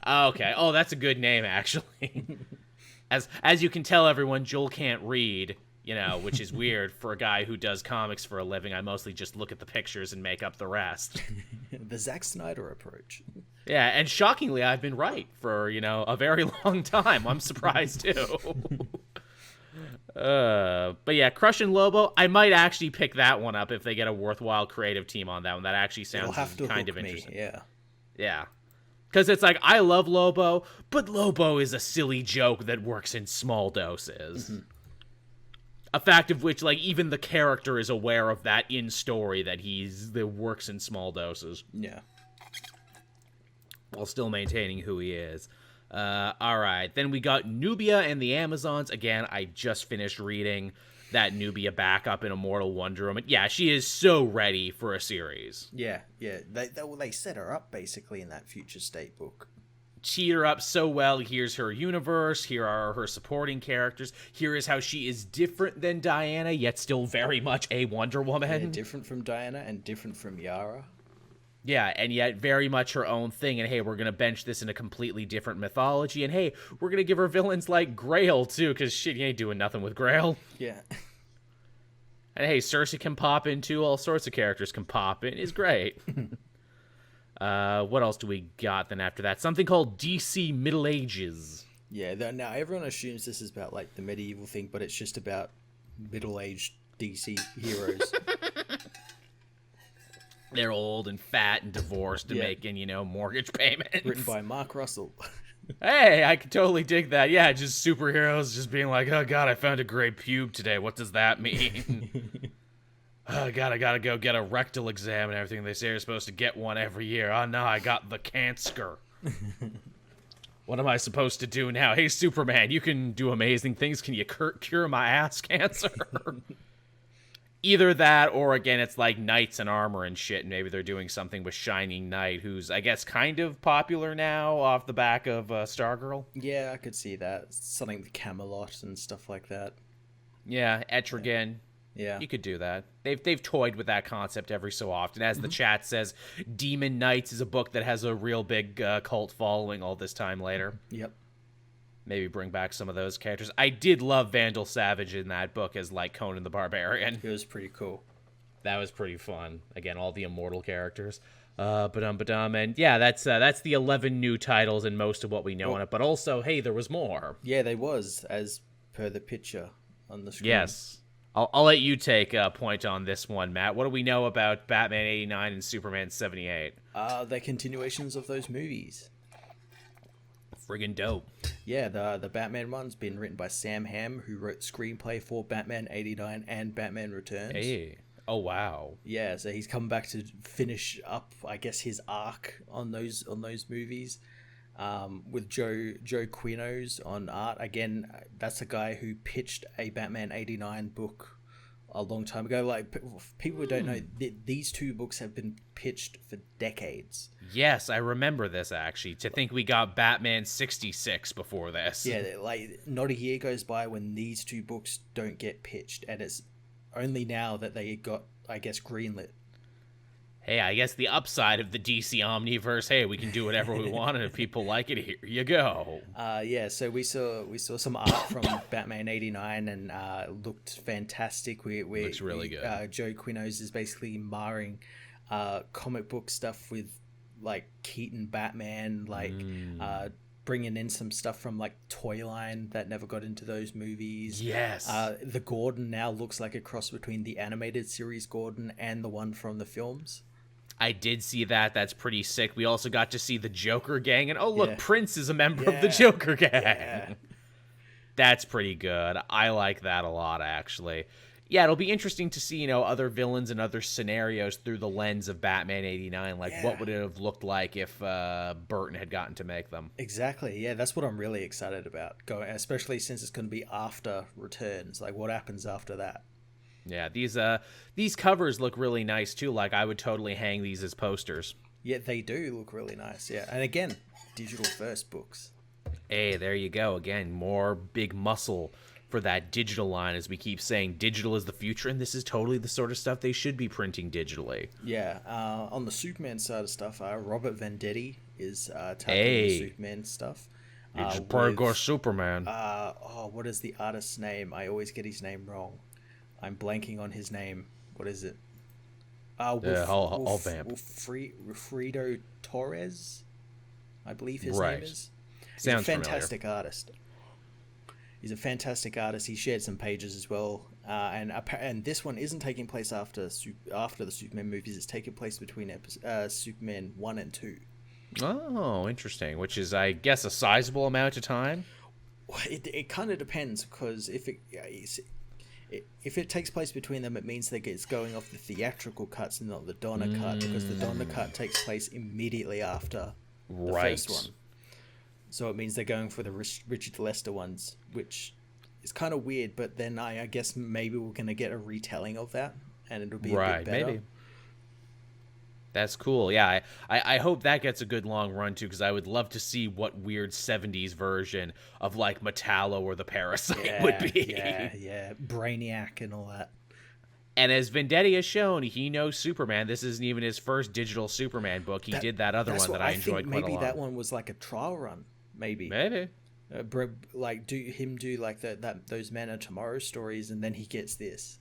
Okay. Oh, that's a good name, actually. As you can tell, everyone, Joel can't read, you know, which is weird for a guy who does comics for a living. I mostly just look at the pictures and make up the rest. The Zack Snyder approach. Yeah, and shockingly, I've been right for, you know, a very long time. I'm surprised, too. But yeah, Crushin Lobo, I might actually pick that one up if they get a worthwhile creative team on that one. That actually sounds kind of interesting. Yeah. Yeah. Because it's like, I love Lobo, but Lobo is a silly joke that works in small doses. Mm-hmm. A fact of which, like, even the character is aware of that in story, that works in small doses. Yeah. While still maintaining who he is. All right. Then we got Nubia and the Amazons. Again, I just finished reading that Nubia backup in Immortal Wonder Woman. Yeah, she is so ready for a series. Yeah. They set her up, basically, in that Future State book. Teed her up so well. Here's her universe. Here are her supporting characters. Here is how she is different than Diana, yet still very much a Wonder Woman. Yeah, different from Diana and different from Yara. Yeah, and yet very much her own thing. And hey, we're going to bench this in a completely different mythology. And hey, we're going to give her villains like Grail, too, because shit, you ain't doing nothing with Grail. Yeah. And hey, Cersei can pop in, too. All sorts of characters can pop in. It's great. What else do we got then after that? Something called DC Middle Ages. Yeah, now everyone assumes this is about, like, the medieval thing, but it's just about middle-aged DC heroes. They're old and fat and divorced and making, you know, mortgage payments. Written by Mark Russell. Hey, I could totally dig that. Yeah, just superheroes just being like, oh, God, I found a gray pube today. What does that mean? Oh, God, I gotta go get a rectal exam and everything. They say you're supposed to get one every year. Oh, no, I got the cancer. What am I supposed to do now? Hey, Superman, you can do amazing things. Can you cure my ass cancer? Either that, or again, it's like knights in armor and shit, and maybe they're doing something with Shining Knight, who's, I guess, kind of popular now off the back of Stargirl. Yeah, I could see that. Something with Camelot and stuff like that. Yeah, Etrigan. Yeah. You could do that. They've toyed with that concept every so often. As the chat says, Demon Knights is a book that has a real big cult following all this time later. Yep. Maybe bring back some of those characters. I did love Vandal Savage in that book as, like, Conan the Barbarian. It was pretty cool. That was pretty fun. Again, all the immortal characters. And yeah, that's the 11 new titles and most of what we know on it. But also, hey, there was more. Yeah, there was, as per the picture on the screen. Yes. I'll let you take a point on this one, Matt. What do we know about Batman 89 and Superman 78? They're continuations of those movies. Friggin' dope. Yeah, the Batman one's been written by Sam Hamm, who wrote the screenplay for Batman 89 and Batman Returns. Hey. Oh, wow. Yeah, so he's come back to finish up, I guess, his arc on those movies. With Joe Quinones on art. Again, that's a guy who pitched a Batman 89 book a long time ago. Like, people who don't know, these two books have been pitched for decades. Yes, I remember this, actually. To think we got Batman 66 before this. Yeah, like, not a year goes by when these two books don't get pitched, and it's only now that they got, I guess, greenlit. Hey, I guess the upside of the DC Omniverse, hey, we can do whatever we want, and if people like it, here you go. Yeah, so we saw some art from Batman 89, and looked fantastic. Looks really good. Joe Quinones is basically marring comic book stuff with like Keaton Batman, like bringing in some stuff from like Toyline that never got into those movies. Yes. The Gordon now looks like a cross between the animated series Gordon and the one from the films. I did see that. That's pretty sick. We also got to see the Joker gang, and oh look, Prince is a member of the Joker gang. Yeah. That's pretty good. I like that a lot, actually. Yeah, it'll be interesting to see, other villains and other scenarios through the lens of Batman 89. Like, what would it have looked like if Burton had gotten to make them? Exactly. Yeah, that's what I'm really excited about, especially since it's going to be after Returns. Like, what happens after that? Yeah, these covers look really nice, too. Like, I would totally hang these as posters. Yeah, they do look really nice, yeah. And again, digital first books. Hey, there you go. Again, more big muscle for that digital line, as we keep saying. Digital is the future, and this is totally the sort of stuff they should be printing digitally. Yeah, on the Superman side of stuff, Robert Venditti is tackling the Superman stuff. It's Supergirl Superman. What is the artist's name? I always get his name wrong. I'm blanking on his name. What is it? Wilfredo Torres, I believe his name is. He's a fantastic artist. He's a fantastic artist. He shared some pages as well, and this one isn't taking place after the Superman movies. It's taking place between Superman 1 and 2. Oh, interesting. Which is, I guess, a sizable amount of time. It kind of depends, because if it takes place between them, it means that it's going off the theatrical cuts and not the Donner cut, because the Donner cut takes place immediately after the first one. So it means they're going for the Richard Lester ones, which is kind of weird, but then I guess maybe we're going to get a retelling of that, and it'll be a bit better. Maybe. That's cool. Yeah, I hope that gets a good long run, too, because I would love to see what weird 70s version of, like, Metallo or the Parasite would be. Yeah. Brainiac and all that. And as Venditti has shown, he knows Superman. This isn't even his first digital Superman book. He did that other one that I enjoyed quite a lot. Maybe that one was like a trial run. Maybe. Like do like those Man of Tomorrow stories, and then he gets this.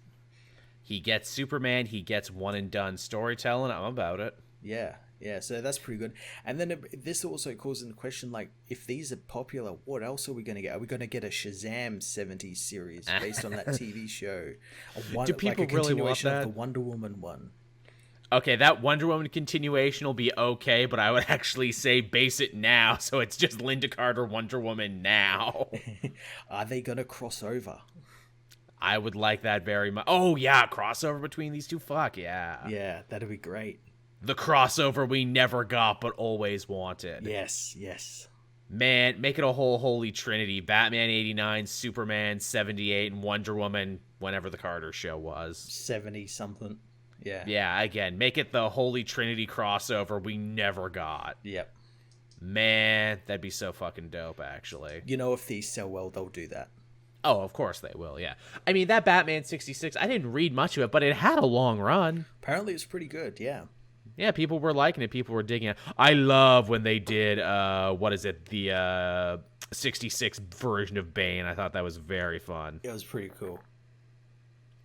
He gets Superman. He gets one and done storytelling. I'm about it. Yeah. So that's pretty good. And then this also calls into question, like, if these are popular, what else are we going to get? Are we going to get a Shazam 70s series based on that TV show? Do people really want that? Of the Wonder Woman one. Okay, that Wonder Woman continuation will be okay, but I would actually say base it now, so it's just Linda Carter Wonder Woman now. Are they going to cross over? I would like that very much. Oh, yeah, crossover between these two? Fuck, yeah. Yeah, that'd be great. The crossover we never got but always wanted. Yes. Man, make it a whole holy trinity. Batman 89, Superman 78, and Wonder Woman whenever the Carter show was. 70-something. Yeah. Yeah, again, make it the holy trinity crossover we never got. Yep. Man, that'd be so fucking dope, actually. If these sell well, they'll do that. Oh, of course they will, yeah. I mean, that Batman 66, I didn't read much of it, but it had a long run. Apparently it's pretty good, yeah. Yeah, people were liking it. People were digging it. I love when they did, the 66 version of Bane. I thought that was very fun. It was pretty cool.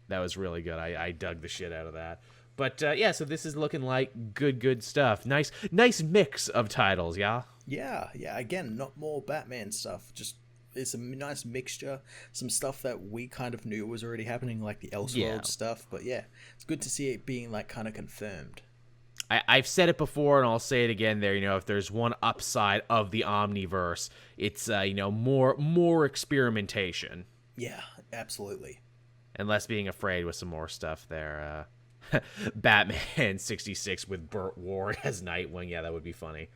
That was really good. I dug the shit out of that. But, yeah, so this is looking like good stuff. Nice mix of titles, yeah? Yeah. Again, not more Batman stuff. Just, it's a nice mixture. Some stuff that we kind of knew was already happening, like the Elseworld stuff. But, yeah, it's good to see it being, like, kind of confirmed. I've said it before, and I'll say it again there. If there's one upside of the Omniverse, it's, more experimentation. Yeah, absolutely. And less being afraid with some more stuff there. Batman 66 with Burt Ward as Nightwing. Yeah, that would be funny.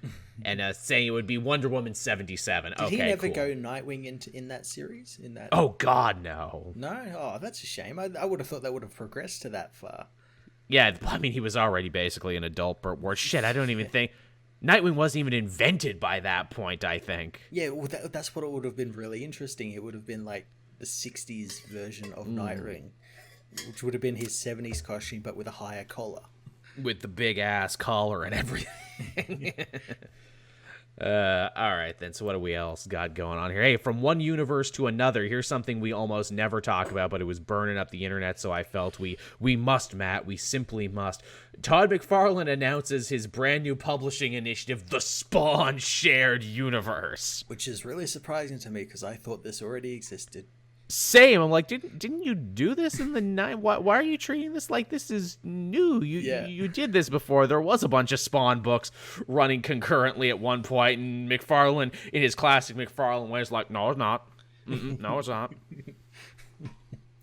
And saying it would be Wonder Woman 77. Did he never go Nightwing in that series? Oh, God, no. No? Oh, that's a shame. I would have thought that would have progressed to that far. Yeah, I mean, he was already basically an adult Burt Ward. Shit, I don't even think... Nightwing wasn't even invented by that point, I think. Yeah, well, that's what it would have been really interesting. It would have been like the 60s version of Nightwing, which would have been his 70s costume, but with a higher collar. With the big-ass collar and everything. All right, then. So what do we else got going on here? Hey, from one universe to another, here's something we almost never talk about, but it was burning up the internet, so I felt we must, Matt. We simply must. Todd McFarlane announces his brand new publishing initiative, The Spawn Shared Universe. Which is really surprising to me, because I thought this already existed. Same. I'm like, didn't you do this in the night? Why are you treating this like this is new? You did this before. There was a bunch of Spawn books running concurrently at one point, and McFarlane, in his classic McFarlane way, is like, no, it's not. No, it's not.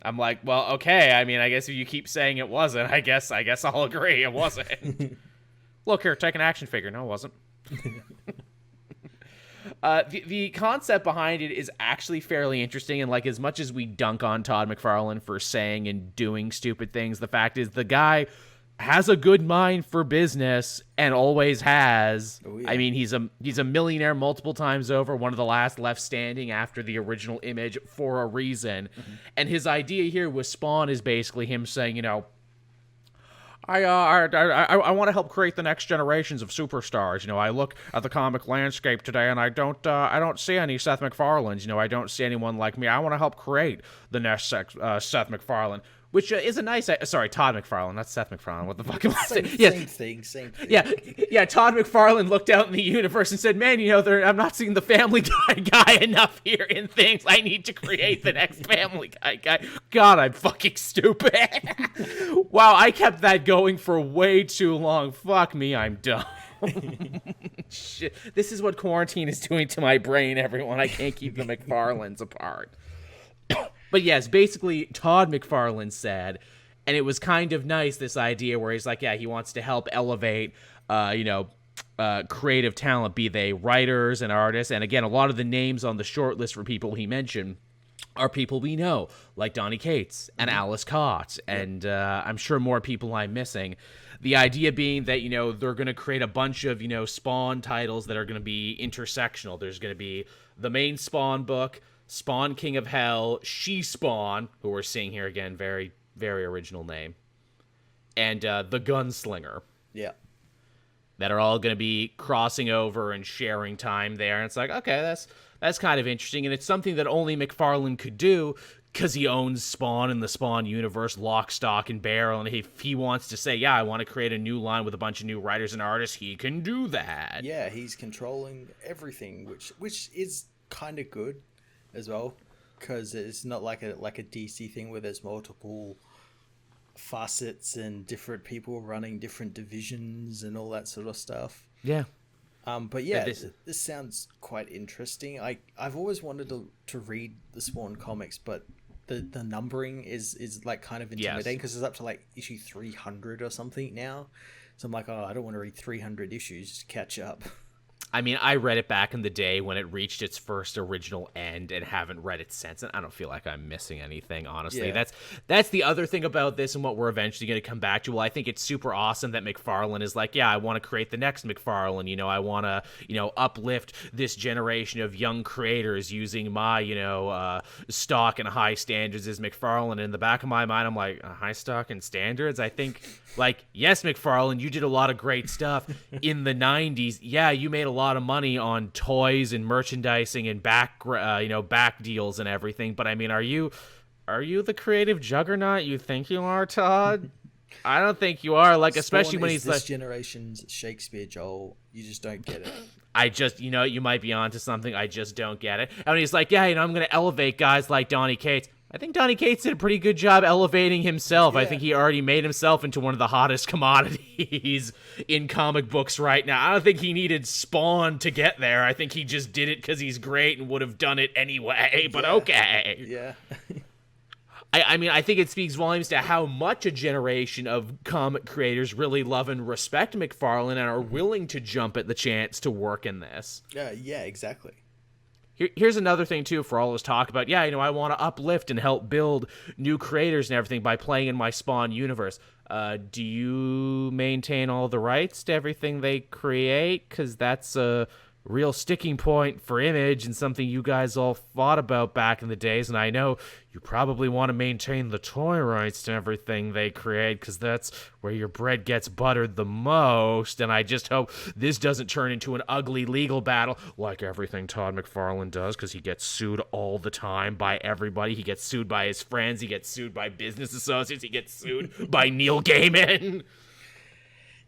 I'm like, well, okay. I mean, I guess if you keep saying it wasn't, I guess I'll agree it wasn't. Look here, take an action figure. No, it wasn't. The concept behind it is actually fairly interesting, and like, as much as we dunk on Todd McFarlane for saying and doing stupid things, the fact is the guy has a good mind for business and always has. Oh, yeah. I mean, he's a millionaire multiple times over, one of the last left standing after the original Image for a reason. Mm-hmm. And his idea here with Spawn is basically him saying, you know, I want to help create the next generations of superstars. You know, I look at the comic landscape today, and I don't see any Seth MacFarlanes. You know, I don't see anyone like me. I want to help create the next Seth MacFarlane, which is a nice. Sorry, Todd McFarlane, not Seth MacFarlane. What the fuck am I saying? Same thing. Yeah. Todd McFarlane looked out in the universe and said, "Man, you know, I'm not seeing the Family Guy enough here in things. I need to create the next Family Guy." God, I'm fucking stupid. Wow, I kept that going for way too long. Fuck me, I'm dumb. Shit, this is what quarantine is doing to my brain, everyone. I can't keep the McFarlanes apart. But yes, basically, Todd McFarlane said, and it was kind of nice, this idea where he's like, yeah, he wants to help elevate, creative talent, be they writers and artists. And again, a lot of the names on the short list for people he mentioned are people we know, like Donny Cates and Alice Cott, and I'm sure more people I'm missing. The idea being that, you know, they're going to create a bunch of, you know, Spawn titles that are going to be intersectional. There's going to be the main Spawn book, Spawn King of Hell, She-Spawn, who we're seeing here again, very, very original name, and the Gunslinger. Yeah. That are all going to be crossing over and sharing time there. And it's like, okay, that's kind of interesting. And it's something that only McFarlane could do because he owns Spawn and the Spawn universe, lock, stock, and barrel. And if he wants to say, yeah, I want to create a new line with a bunch of new writers and artists, he can do that. Yeah, he's controlling everything, which is kind of good as well, because it's not like a DC thing where there's multiple facets and different people running different divisions and all that sort of stuff. Yeah. But yeah, this sounds quite interesting. I've always wanted to read the Spawn comics, but the numbering is like kind of intimidating, because it's up to like issue 300 or something now. So I'm like, oh, I don't want to read 300 issues just to catch up. I mean, I read it back in the day when it reached its first original end and haven't read it since, and I don't feel like I'm missing anything, honestly. Yeah. That's the other thing about this and what we're eventually going to come back to. Well, I think it's super awesome that McFarlane is like, yeah, I want to create the next McFarlane. You know, I want to, you know, uplift this generation of young creators using my, you know, stock and high standards as McFarlane. And in the back of my mind, I'm like, high stock and standards? I think, like, yes, McFarlane, you did a lot of great stuff in the 90s. Yeah, you made a lot of money on toys and merchandising and back deals and everything, but I mean, are you the creative juggernaut you think you are, Todd? I don't think you are. Like, especially when he's this generation's Shakespeare, Joel. You just don't get it. I just, you know, you might be onto something. I just don't get it. And he's like, yeah, you know, I'm going to elevate guys like Donny Cates. I think Donny Cates did a pretty good job elevating himself. Yeah. I think he already made himself into one of the hottest commodities in comic books right now. I don't think he needed Spawn to get there. I think he just did it because he's great and would have done it anyway, but okay. Yeah. I mean, I think it speaks volumes to how much a generation of comic creators really love and respect McFarlane and are willing to jump at the chance to work in this. Yeah, exactly. Here's another thing, too, for all this talk about, yeah, you know, I want to uplift and help build new creators and everything by playing in my Spawn universe. Do you maintain all the rights to everything they create? Because that's a real sticking point for Image and something you guys all fought about back in the days, and I know you probably want to maintain the toy rights to everything they create because that's where your bread gets buttered the most, and I just hope this doesn't turn into an ugly legal battle like everything Todd McFarlane does, because he gets sued all the time by everybody. He gets sued by his friends, he gets sued by business associates, he gets sued by Neil Gaiman.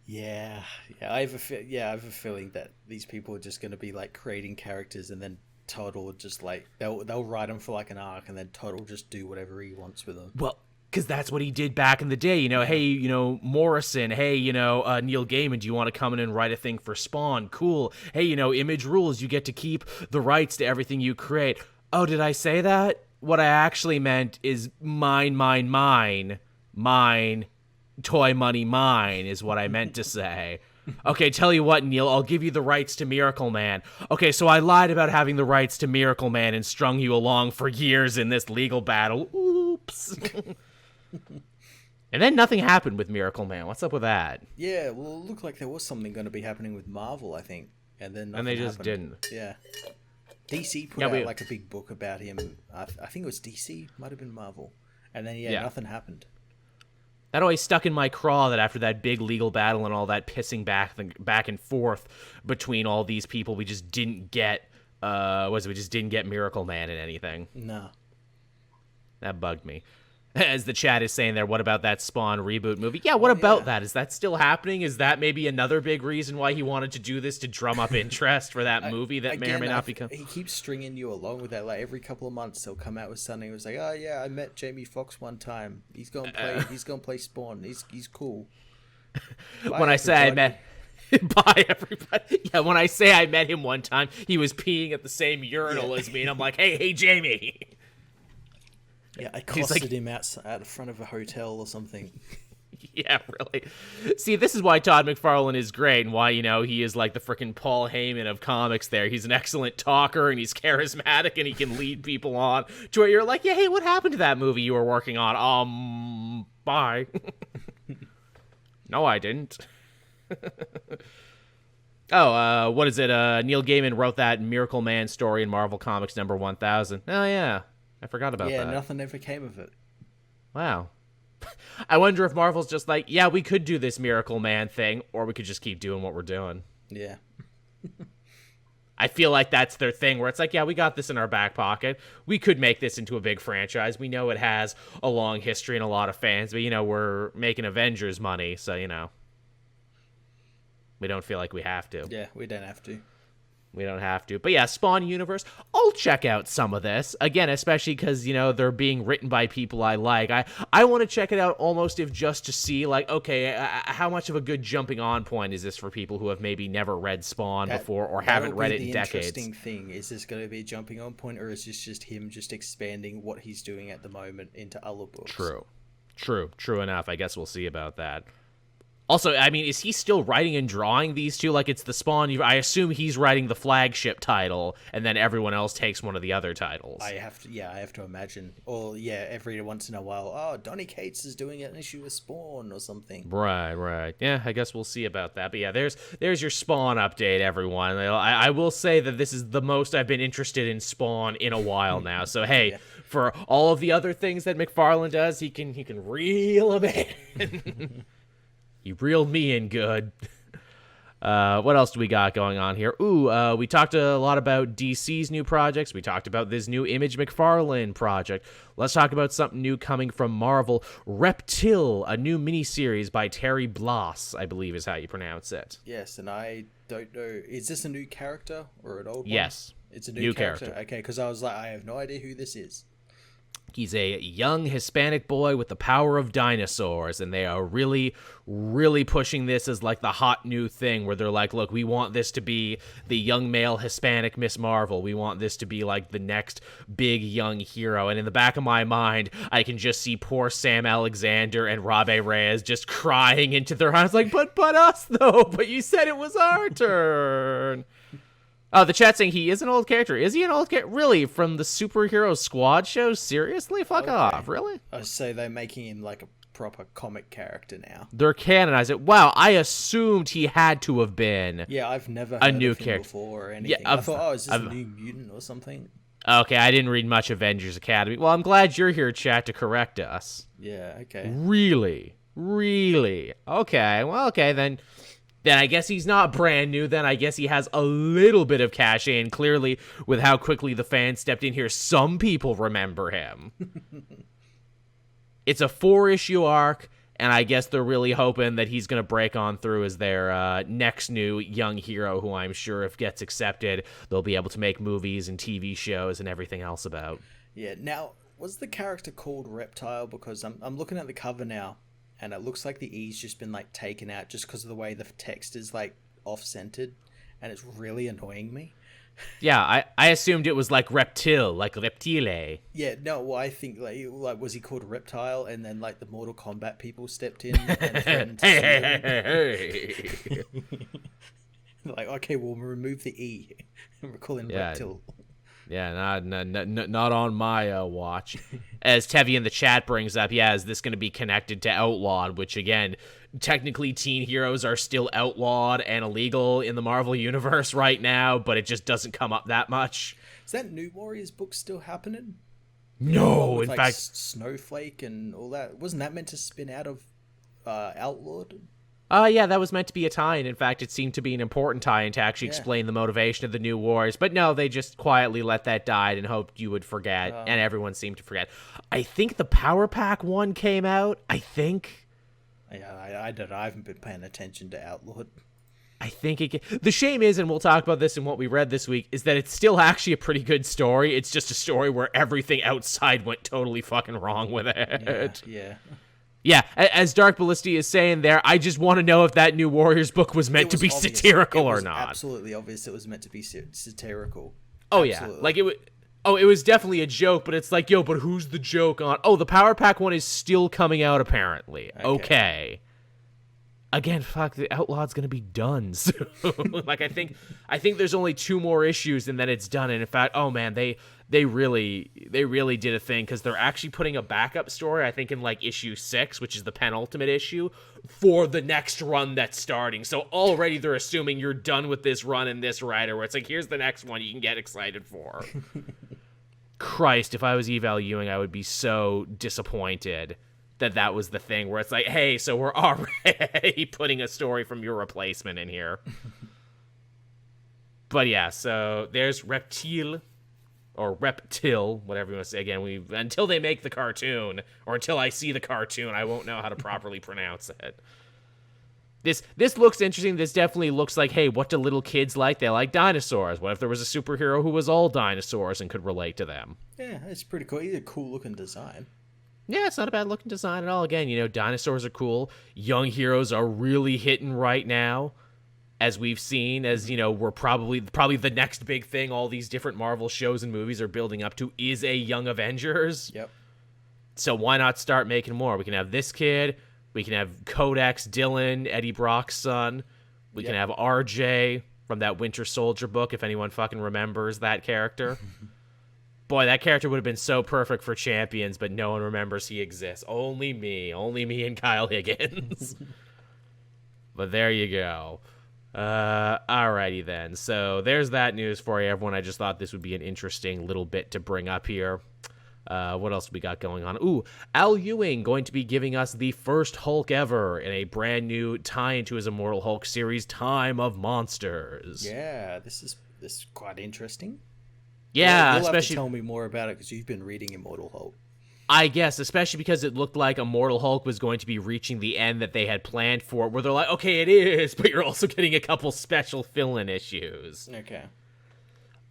Yeah, I have a feeling that these people are just going to be like creating characters, and then Todd will just like they'll write them for like an arc, and then Todd will just do whatever he wants with them. Well, because that's what he did back in the day. Hey, Morrison. Hey, Neil Gaiman, do you want to come in and write a thing for Spawn? Cool. Hey, Image rules. You get to keep the rights to everything you create. Oh, did I say that? What I actually meant is mine. Toy money mine is what I meant to say. Okay, tell you what, Neil, I'll give you the rights to Miracle Man. Okay, so I lied about having the rights to Miracle Man and strung you along for years in this legal battle. Oops. And then nothing happened with Miracle Man. What's up with that? Yeah, well, it looked like there was something going to be happening with Marvel, I think. And then they just happened. didn't. Yeah. DC put out like a big book about him. I think it was DC, might have been Marvel. And then, nothing happened. That always stuck in my craw that after that big legal battle and all that pissing back and forth between all these people, we just didn't get Miracle Man in anything. No. That bugged me. As the chat is saying there, what about that Spawn reboot movie? Yeah, what about that? Is that still happening? Is that maybe another big reason why he wanted to do this, to drum up interest for that movie that may or may not become... He keeps stringing you along with that. Like, every couple of months, he'll come out with something. It was like, oh, yeah, I met Jamie Foxx one time. He's going to play Spawn. He's cool. When I say I met... Bye, everybody. Yeah, when I say I met him one time, he was peeing at the same urinal as me, and I'm like, hey, Jamie... Yeah, I accosted him out the front of a hotel or something. Yeah, really. See, this is why Todd McFarlane is great, and why, he is like the freaking Paul Heyman of comics there. He's an excellent talker, and he's charismatic, and he can lead people on to where you're like, yeah, hey, what happened to that movie you were working on? Bye. No, I didn't. What is it? Neil Gaiman wrote that Miracle Man story in Marvel Comics number 1000. Oh, yeah. I forgot about that. Yeah, nothing ever came of it. Wow. I wonder if Marvel's just like, yeah, we could do this Miracle Man thing, or we could just keep doing what we're doing. Yeah. I feel like that's their thing, where it's like, yeah, we got this in our back pocket. We could make this into a big franchise. We know it has a long history and a lot of fans, but, we're making Avengers money, so, we don't feel like we have to. Yeah, we don't have to. We don't have to. But yeah, Spawn Universe, I'll check out some of this. Again, especially because, they're being written by people I like. I want to check it out almost if just to see, like, okay, how much of a good jumping on point is this for people who have maybe never read Spawn before or haven't read it in decades? The interesting thing, is this going to be a jumping on point, or is this just him just expanding what he's doing at the moment into other books? True enough. I guess we'll see about that. Also, I mean, is he still writing and drawing these two? Like, it's the Spawn. I assume he's writing the flagship title, and then everyone else takes one of the other titles. I have to imagine. Or, every once in a while, Donny Cates is doing an issue with Spawn or something. Right. Yeah, I guess we'll see about that. But yeah, there's your Spawn update, everyone. I will say that this is the most I've been interested in Spawn in a while now. So, hey, for all of the other things that McFarlane does, he can reel them in. You reeled me in good. What else do we got going on here? We talked a lot about DC's new projects. We talked about this new Image Mcfarlane project. Let's talk about something new coming from Marvel. Reptil, a new miniseries by Terry Blas, I believe is how you pronounce it. Yes, and I don't know. Is this a new character or an old one? Yes. It's a new character. Okay, because I was like, I have no idea who this is. He's a young Hispanic boy with the power of dinosaurs, and they are really, really pushing this as like the hot new thing where they're like, look, we want this to be the young male Hispanic Miss Marvel. We want this to be like the next big young hero. And in the back of my mind, I can just see poor Sam Alexander and Robbie Reyes just crying into their arms like, but us though, but you said it was our turn. Oh, the chat saying he is an old character. Is he an old character? Really? From the Superhero Squad show? Seriously? Fuck off. Really? So they're making him like a proper comic character now. They're canonizing it. Wow, I assumed he had to have been. Yeah, I've never heard new of him character before or anything. I thought, is this a New Mutant or something? Okay, I didn't read much Avengers Academy. Well, I'm glad you're here, chat, to correct us. Yeah, okay. Really? Okay, well, okay, then I guess he's not brand new. Then I guess he has a little bit of cachet, and clearly, with how quickly the fans stepped in here, some people remember him. It's a 4-issue arc, and I guess they're really hoping that he's going to break on through as their next new young hero, who I'm sure if gets accepted, they'll be able to make movies and TV shows and everything else about. Yeah, now, was the character called Reptile? Because I'm looking at the cover now, and it looks like the E's just been, like, taken out just because of the way the text is, like, off-centered, and it's really annoying me. Yeah, I assumed it was like Reptil, like Reptile. Yeah, no, well, I think, like was he called Reptile, and then, like, the Mortal Kombat people stepped in and threatened to sue him? Like, okay, we'll remove the E, and we're calling Reptil. Yeah, not on my watch. As Tevi in the chat brings up, is this going to be connected to Outlawed, which, again, technically teen heroes are still outlawed and illegal in the Marvel Universe right now, but it just doesn't come up that much. Is that New Warriors book still happening? No, with, in like, fact... Snowflake and all that. Wasn't that meant to spin out of Outlawed? Yeah, that was meant to be a tie-in. In fact, it seemed to be an important tie-in to actually explain the motivation of the New Warriors. But no, they just quietly let that die and hoped you would forget, and everyone seemed to forget. I think the Power Pack one came out, I think. Yeah, I don't know. I haven't been paying attention to Outlawed. I think the shame is, and we'll talk about this in what we read this week, is that it's still actually a pretty good story. It's just a story where everything outside went totally fucking wrong with it. Yeah. Yeah, as Dark Ballisti is saying there, I just want to know if that New Warriors book was meant to be obvious. satirical or not. Absolutely obvious it was meant to be satirical. Oh, absolutely. Yeah. Like, it was definitely a joke, but it's like, yo, but who's the joke on? Oh, the Power Pack one is still coming out, apparently. Okay. Again, fuck, the Outlawed's gonna be done soon. Like, I think there's only 2 more issues and then it's done. And in fact, oh man, they really did a thing, because they're actually putting a backup story, I think, in like issue 6, which is the penultimate issue, for the next run that's starting. So already they're assuming you're done with this run and this writer, where it's like, here's the next one you can get excited for. Christ, if I was Eval Ewing, I would be so disappointed that was the thing, where it's like, hey, so we're already putting a story from your replacement in here. But yeah, so there's Reptile, or Reptil, whatever you want to say. Again, until they make the cartoon, or until I see the cartoon, I won't know how to properly pronounce it. This looks interesting. This definitely looks like, hey, what do little kids like? They like dinosaurs. What if there was a superhero who was all dinosaurs and could relate to them? Yeah, it's pretty cool. It's a cool looking design. Yeah, it's not a bad looking design at all. Again, dinosaurs are cool. Young heroes are really hitting right now, as we've seen, as, we're probably the next big thing all these different Marvel shows and movies are building up to is a Young Avengers. Yep. So why not start making more? We can have this kid. We can have Kodak's Dylan, Eddie Brock's son. We can have RJ from that Winter Soldier book, if anyone fucking remembers that character. Boy, that character would have been so perfect for Champions, but no one remembers he exists. Only me and Kyle Higgins. But there you go. Alrighty then. So there's that news for you, everyone. I just thought this would be an interesting little bit to bring up here. What else we got going on? Ooh, Al Ewing going to be giving us the first Hulk ever in a brand new tie into his Immortal Hulk series, Time of Monsters. Yeah, this is quite interesting. Yeah, you'll especially have to tell me more about it, because you've been reading Immortal Hulk. I guess, especially because it looked like Immortal Hulk was going to be reaching the end that they had planned for, where they're like, okay, it is, but you're also getting a couple special fill-in issues. Okay.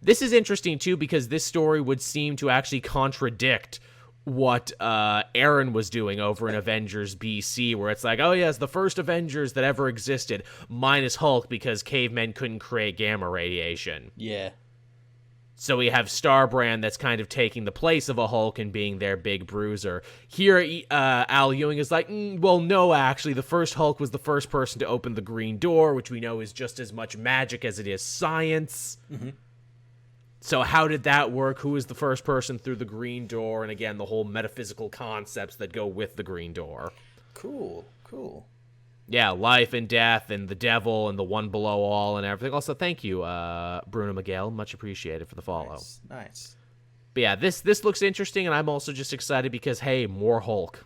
This is interesting, too, because this story would seem to actually contradict what Aaron was doing over in Avengers BC, where it's like, oh, yes, the first Avengers that ever existed, minus Hulk, because cavemen couldn't create gamma radiation. Yeah. So we have Starbrand that's kind of taking the place of a Hulk and being their big bruiser. Here, Al Ewing is like, well, no, actually, the first Hulk was the first person to open the Green Door, which we know is just as much magic as it is science. Mm-hmm. So how did that work? Who was the first person through the Green Door? And again, the whole metaphysical concepts that go with the Green Door. Cool. Yeah, life and death and the devil and the one below all and everything. Also, thank you, Bruno Miguel. Much appreciated for the follow. Nice. But yeah, this looks interesting, and I'm also just excited because, hey, more Hulk.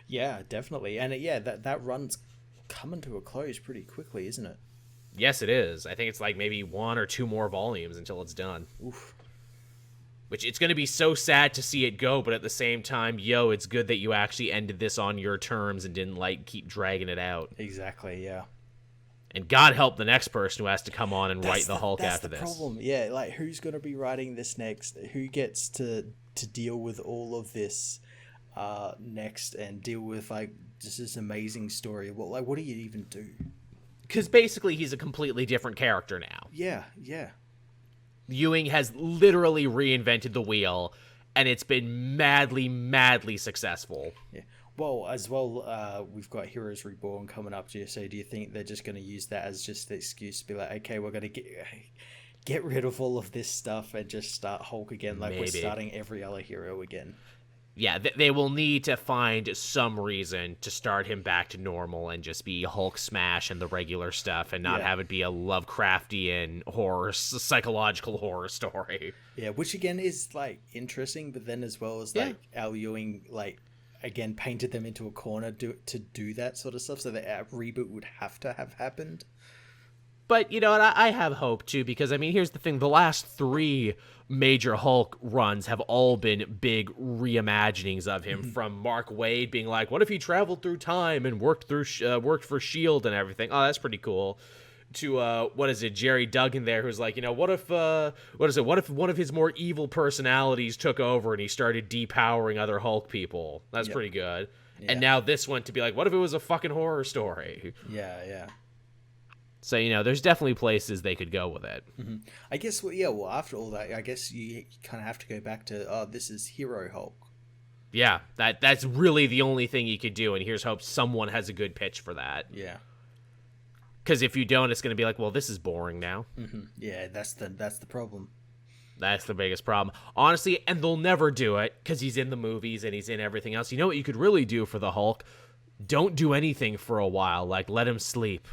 Yeah, definitely. And that run's coming to a close pretty quickly, isn't it? Yes, it is. I think it's like maybe 1 or 2 more volumes until it's done. Oof. Which it's going to be so sad to see it go, but at the same time, it's good that you actually ended this on your terms and didn't, like, keep dragging it out. Exactly, yeah. And God help the next person who has to come on and write the Hulk after this. That's the problem. Yeah, like, who's going to be writing this next? Who gets to deal with all of this next and deal with, like, just this amazing story? What do you even do? Because basically he's a completely different character now. Yeah. Ewing has literally reinvented the wheel, and it's been madly, madly successful. Yeah. Well, as well, we've got Heroes Reborn coming up. So do you think they're just going to use that as just the excuse to be like, okay, we're going to get rid of all of this stuff and just start Hulk again, like Maybe. We're starting every other hero again? Yeah, they will need to find some reason to start him back to normal and just be Hulk smash and the regular stuff and not have it be a Lovecraftian horror, psychological horror story. Yeah, which again is, like, interesting, but then as well as, like, Al Ewing, like, again, painted them into a corner to do that sort of stuff, so the reboot would have to have happened. But, you know, I have hope, too, because, I mean, here's the thing. The last 3 major Hulk runs have all been big reimaginings of him, from Mark Waid being like, what if he traveled through time and worked for S.H.I.E.L.D. and everything? Oh, that's pretty cool. To, Jerry Duggan there, who's like, you know, what if one of his more evil personalities took over and he started depowering other Hulk people? That's pretty good. Yeah. And now this one to be like, what if it was a fucking horror story? Yeah. So, you know, there's definitely places they could go with it. Mm-hmm. I guess, well, after all that, I guess you kind of have to go back to, this is Hero Hulk. Yeah, that's really the only thing you could do, and here's hope someone has a good pitch for that. Yeah. Because if you don't, it's going to be like, well, this is boring now. Mm-hmm. Yeah, that's the problem. That's the biggest problem. Honestly, and they'll never do it, because he's in the movies and he's in everything else. You know what you could really do for the Hulk? Don't do anything for a while, like let him sleep.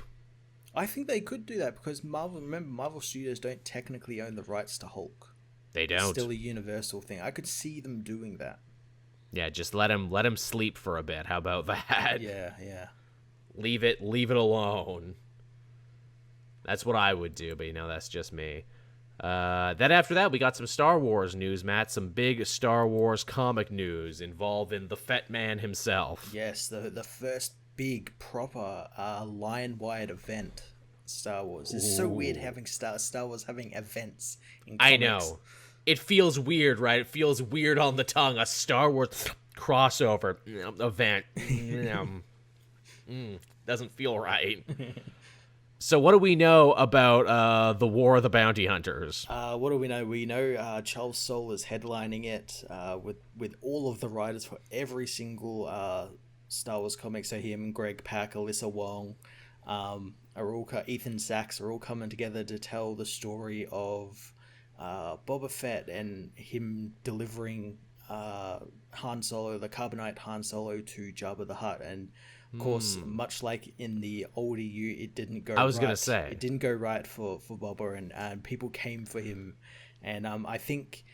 I think they could do that because Marvel Studios don't technically own the rights to Hulk. They don't. It's still a Universal thing. I could see them doing that. Yeah, just let him sleep for a bit. How about that? Yeah. Leave it alone. That's what I would do, but you know, that's just me. Then after that, we got some Star Wars news, Matt. Some big Star Wars comic news involving the Fett Man himself. Yes, the first big proper line-wide event Star Wars. It's so weird having Star Wars having events in comics. I know. It feels weird, right? It feels weird on the tongue. A Star Wars crossover event. Doesn't feel right. So what do we know about the War of the Bounty Hunters? What do we know? We know Charles Soule is headlining it with all of the writers for every single Star Wars comic. So him, Greg Pak, Alyssa Wong, Ethan Sachs are all coming together to tell the story of Boba Fett and him delivering Han Solo, the Carbonite Han Solo, to Jabba the Hutt. And of course, much like in the old EU, it didn't go right. I was going to say. It didn't go right for Boba, and people came for him. And I think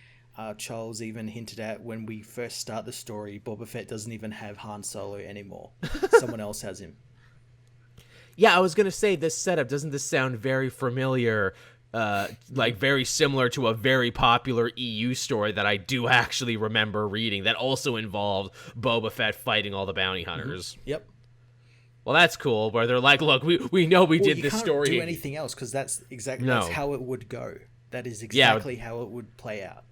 Charles even hinted at when we first start the story, Boba Fett doesn't even have Han Solo anymore. Someone else has him. Yeah, I was going to say, this setup, doesn't this sound very familiar, like very similar to a very popular EU story that I do actually remember reading that also involved Boba Fett fighting all the bounty hunters? Mm-hmm. Yep. Well, that's cool, where they're like, look, we know we did this story. You can't do anything else, because that's exactly that's how it would go. That is exactly how it would play out.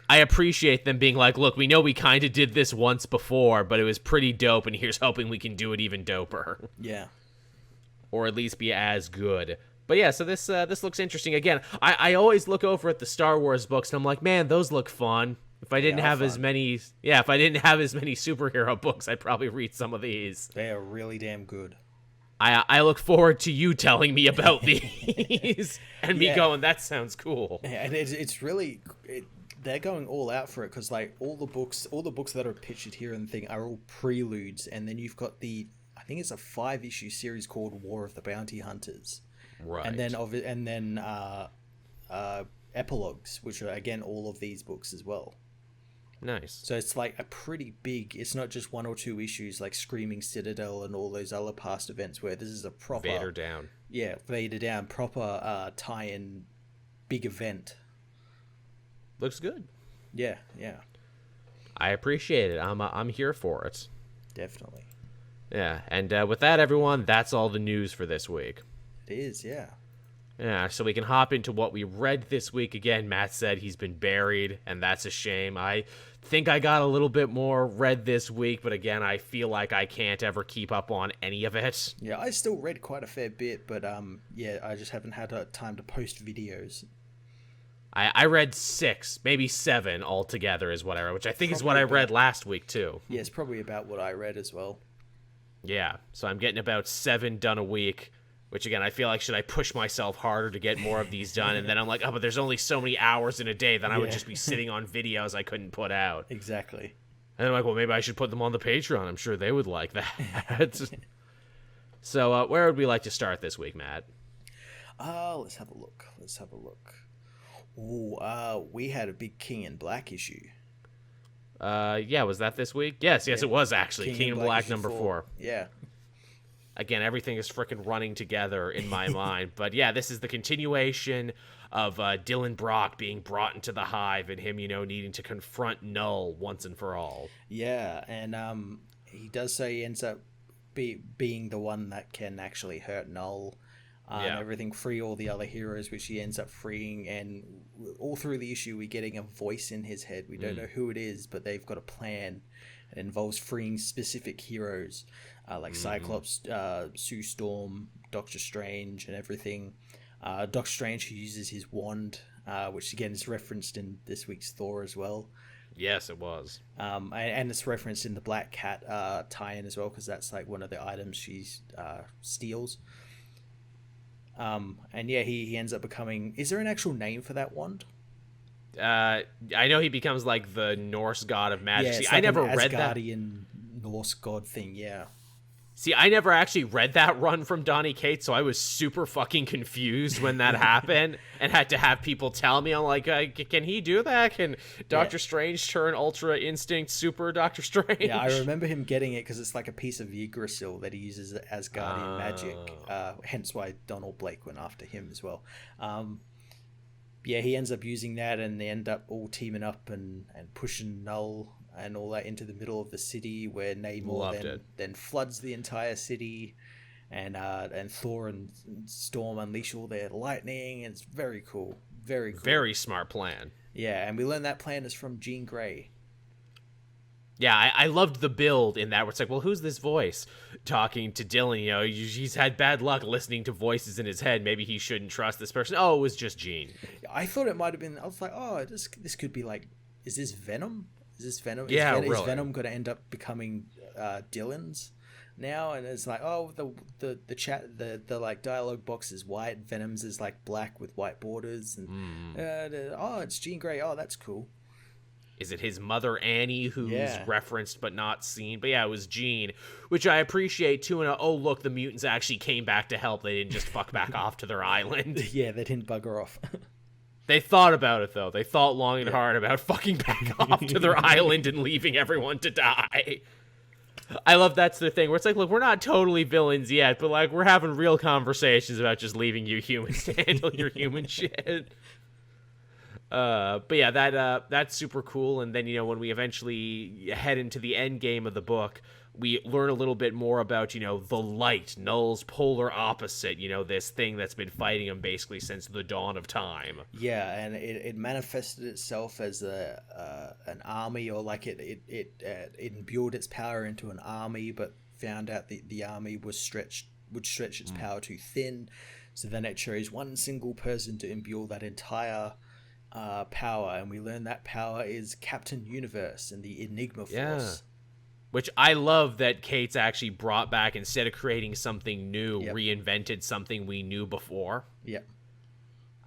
I appreciate them being like, look, we know we kind of did this once before, but it was pretty dope, and here's hoping we can do it even doper. Yeah. Or at least be as good. But yeah, so this looks interesting. Again, I always look over at the Star Wars books, and I'm like, man, those look fun. If I didn't have as many superhero books, I'd probably read some of these. They are really damn good. I look forward to you telling me about these and me going, that sounds cool. Yeah, and it's really they're going all out for it because like all the books that are pictured here and thing are all preludes, and then you've got I think it's a 5-issue series called War of the Bounty Hunters, right? And then epilogues, which are again all of these books as well. Nice. So it's like a pretty big. It's not just 1 or 2 issues like Screaming Citadel and all those other past events where this is a proper Vader down. Yeah, Vader down, proper tie-in, big event. Looks good. Yeah. I appreciate it. I'm here for it. Definitely. Yeah, and with that, everyone, that's all the news for this week. It is, yeah. Yeah, so we can hop into what we read this week. Again, Matt said he's been buried, and that's a shame. I think I got a little bit more read this week, but again, I feel like I can't ever keep up on any of it. Yeah, I still read quite a fair bit, but yeah, I just haven't had time to post videos. I read 6, maybe 7 altogether is what I read, which I think is what I read last week, too. Yeah, it's probably about what I read as well. Yeah, so I'm getting about 7 done a week, which, again, I feel like should I push myself harder to get more of these done? And then I'm like, oh, but there's only so many hours in a day that I would just be sitting on videos I couldn't put out. Exactly. And I'm like, well, maybe I should put them on the Patreon. I'm sure they would like that. So where would we like to start this week, Matt? Let's have a look. Ooh, we had a big King in Black issue. Yeah, was that this week? Yes, it was actually. King in Black number 4. Yeah. Again, everything is freaking running together in my mind. But yeah, this is the continuation of Dylan Brock being brought into the Hive and him, needing to confront Null once and for all. Yeah, and he does say he ends up being the one that can actually hurt Null. And everything, free all the other heroes, which he ends up freeing, and all through the issue we're getting a voice in his head. We don't know who it is, but they've got a plan. It involves freeing specific heroes like Cyclops, Sue Storm, Doctor Strange, and everything. Doctor Strange, who uses his wand, which again is referenced in this week's Thor as well. Yes, it was. And it's referenced in the Black Cat tie-in as well, because that's like one of the items she steals. And yeah, he ends up becoming... Is there an actual name for that wand? I know he becomes like the Norse god of magic. Yeah, See, like I never read that. Asgardian Norse god thing, yeah. See, I never actually read that run from Donny Cates, so I was super fucking confused when that happened and had to have people tell me. I'm like, can he do that? Can Doctor Strange turn Ultra Instinct Super Doctor Strange? Yeah, I remember him getting it because it's like a piece of Yggdrasil that he uses as Asgardian magic. Hence why Donald Blake went after him as well. Yeah, he ends up using that, and they end up all teaming up and pushing Null and all that into the middle of the city, where Namor then floods the entire city, and Thor and Storm unleash all their lightning, and it's very cool. Very cool. Very smart plan. Yeah, and we learn that plan is from Jean Grey. Yeah, I loved the build in that, where it's like, well, who's this voice talking to Dylan? He's had bad luck listening to voices in his head. Maybe he shouldn't trust this person. Oh, it was just Jean. I thought it might have been... I was like, oh, this could be like... Is this Venom? Is Venom going to end up becoming Dylan's now? And it's like, oh, the chat, the like dialogue box is white. Venom's is like black with white borders, and it's Jean Grey. Oh, that's cool. Is it his mother Annie who's referenced but not seen? But yeah, it was Jean, which I appreciate too. And oh, look, the mutants actually came back to help. They didn't just fuck back off to their island. Yeah, they didn't bugger off. They thought about it, though. They thought long and hard about fucking back off to their island and leaving everyone to die. I love that's the thing, where it's like, look, we're not totally villains yet, but like we're having real conversations about just leaving you humans to handle your human shit. But yeah, that's super cool. And then, when we eventually head into the end game of the book, we learn a little bit more about, the light, Null's polar opposite, this thing that's been fighting him basically since the dawn of time. Yeah, and it manifested itself as an army, or like it imbued its power into an army, but found out the army would stretch its power too thin. So then it chose one single person to imbue that entire power, and we learn that power is Captain Universe and the Enigma Force. Yeah. Which I love that Cates actually brought back, instead of creating something new, reinvented something we knew before. Yep.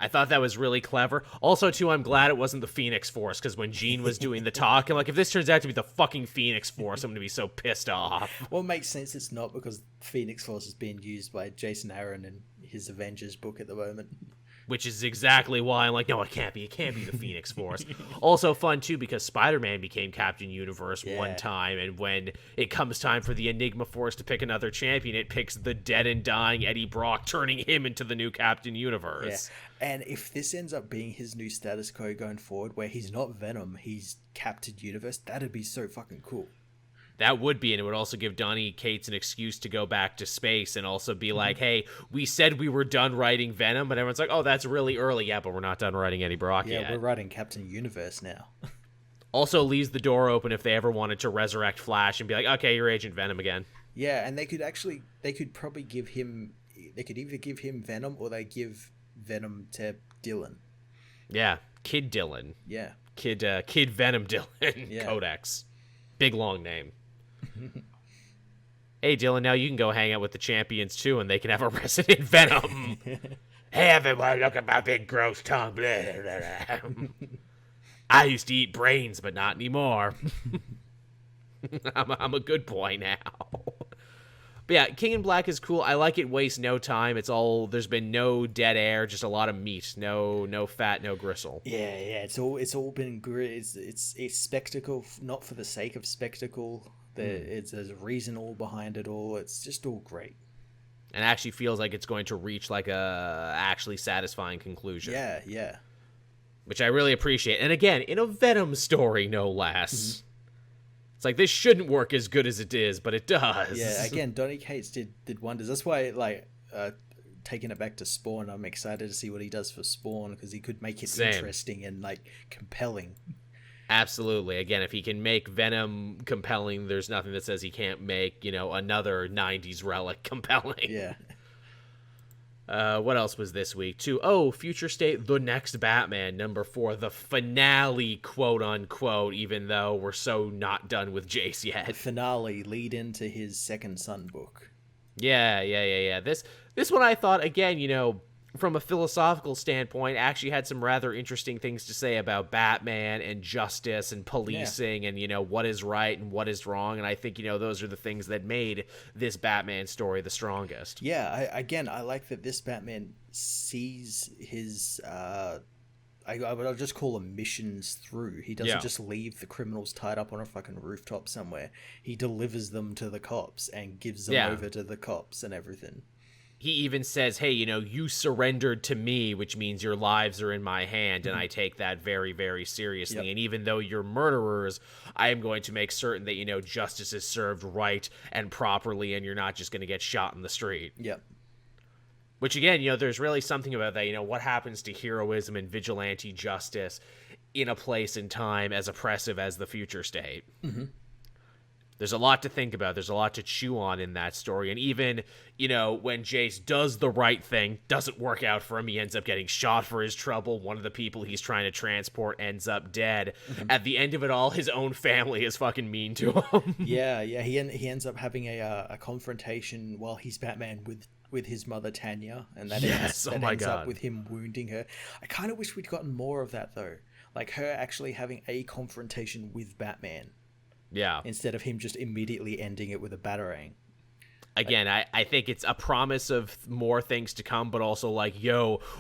I thought that was really clever. Also, too, I'm glad it wasn't the Phoenix Force, because when Jean was doing the talk, I'm like, if this turns out to be the fucking Phoenix Force, I'm going to be so pissed off. Well, it makes sense it's not, because Phoenix Force is being used by Jason Aaron in his Avengers book at the moment. Which is exactly why I'm like, no, it can't be. It can't be the Phoenix Force. Also fun, too, because Spider-Man became Captain Universe one time, and when it comes time for the Enigma Force to pick another champion, it picks the dead and dying Eddie Brock, turning him into the new Captain Universe. Yeah. And if this ends up being his new status quo going forward, where he's not Venom, he's Captain Universe, that'd be so fucking cool. That would be, and it would also give Donny Cates an excuse to go back to space and also be like, hey, we said we were done writing Venom, but everyone's like, oh, that's really early. Yeah, but we're not done writing Eddie Brock yet. Yeah, we're writing Captain Universe now. Also leaves the door open if they ever wanted to resurrect Flash and be like, okay, you're Agent Venom again. Yeah, and they could probably give him, they could either give him Venom or they give Venom to Dylan. Yeah, Kid Dylan. Yeah. Kid Venom Dylan. Yeah. Codex. Big long name. Hey, Dylan, now you can go hang out with the champions, too, and they can have a resident Venom. Hey, everyone, look at my big gross tongue. Blah, blah, blah. I used to eat brains, but not anymore. I'm a good boy now. But yeah, King in Black is cool. I like it wastes no time. There's been no dead air, just a lot of meat. No fat, no gristle. Yeah, it's all been great. It's spectacle, not for the sake of spectacle. There's a reason all behind it all. It's just all great. And actually feels like it's going to reach like a actually satisfying conclusion. Yeah. Which I really appreciate. And again, in a Venom story, no less. Mm-hmm. It's like, this shouldn't work as good as it is, but it does. Yeah, again, Donny Cates did wonders. That's why, like, taking it back to Spawn, I'm excited to see what he does for Spawn, because he could make it interesting and, like, compelling. Absolutely. Again, if he can make Venom compelling, there's nothing that says he can't make, another 90s relic compelling. Yeah. What else was this week, too? Oh, Future State, The Next Batman, number 4, the finale, quote-unquote, even though we're so not done with Jace yet. The finale, lead into his Second Son book. Yeah. This one I thought, again, from a philosophical standpoint, actually had some rather interesting things to say about Batman and justice and policing and, what is right and what is wrong. And I think, those are the things that made this Batman story the strongest. Yeah, I like that this Batman sees his, I'll just call them missions through. He doesn't just leave the criminals tied up on a fucking rooftop somewhere. He delivers them to the cops and gives them over to the cops and everything. He even says, hey, you surrendered to me, which means your lives are in my hand, and I take that very, very seriously. Yep. And even though you're murderers, I am going to make certain that, justice is served right and properly, and you're not just going to get shot in the street. Yep. Which, again, there's really something about that. What happens to heroism and vigilante justice in a place and time as oppressive as the future state? Mm-hmm. There's a lot to think about. There's a lot to chew on in that story. And even, when Jace does the right thing, doesn't work out for him. He ends up getting shot for his trouble. One of the people he's trying to transport ends up dead. Mm-hmm. At the end of it all, his own family is fucking mean to him. Yeah. He ends up having a confrontation while he's Batman with his mother, Tanya. And that ends up with him wounding her. I kind of wish we'd gotten more of that, though. Like her actually having a confrontation with Batman. Yeah. Instead of him just immediately ending it with a batarang. Again, I think it's a promise of more things to come, but also like,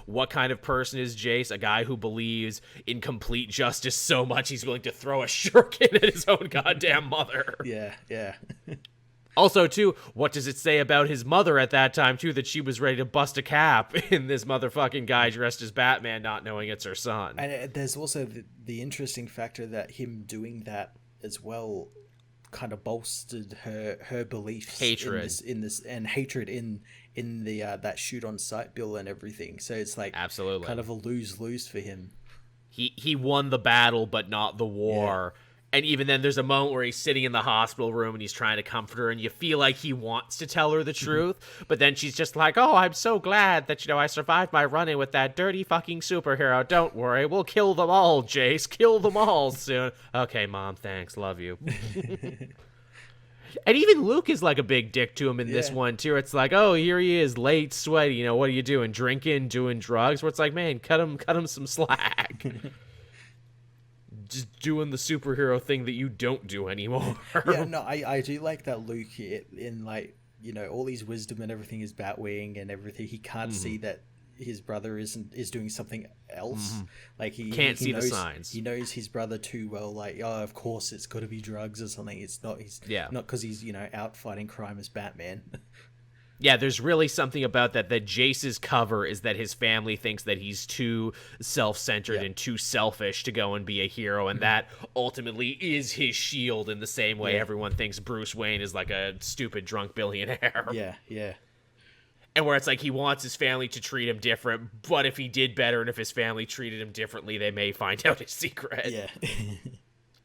what kind of person is Jace? A guy who believes in complete justice so much he's willing to throw a shuriken at his own goddamn mother. Yeah. Also, too, what does it say about his mother at that time, too, that she was ready to bust a cap in this motherfucking guy dressed as Batman, not knowing it's her son? And there's also the interesting factor that him doing that as well kind of bolstered her beliefs, hatred in this and hatred in the that shoot on sight bill and everything. So it's like absolutely kind of a lose for him. He won the battle but not the war. And even then there's a moment where he's sitting in the hospital room and he's trying to comfort her, and you feel like he wants to tell her the truth, but then she's just like, oh, I'm so glad that, I survived my run-in with that dirty fucking superhero. Don't worry, we'll kill them all, Jace. Kill them all soon. Okay, Mom, thanks. Love you. And even Luke is like a big dick to him in this one too. It's like, oh, here he is, late, sweaty. You know, what are you doing? Drinking, doing drugs? Where it's like, man, cut him some slack. Just doing the superhero thing that you don't do anymore. Yeah, no, I do like that Luke in like, you know, all his wisdom and everything is Batwing and everything. He can't see that his brother is doing something else. Like he can't see knows, the signs. He knows his brother too well. Like, oh, of course it's got to be drugs or something. It's not. He's not because he's, you know, out fighting crime as Batman. Yeah, there's really something about that Jace's cover is that his family thinks that he's too self-centered and too selfish to go and be a hero, and that ultimately is his shield in the same way everyone thinks Bruce Wayne is like a stupid drunk billionaire. Yeah. And where it's like he wants his family to treat him different, but if he did better and if his family treated him differently, they may find out his secret. Yeah.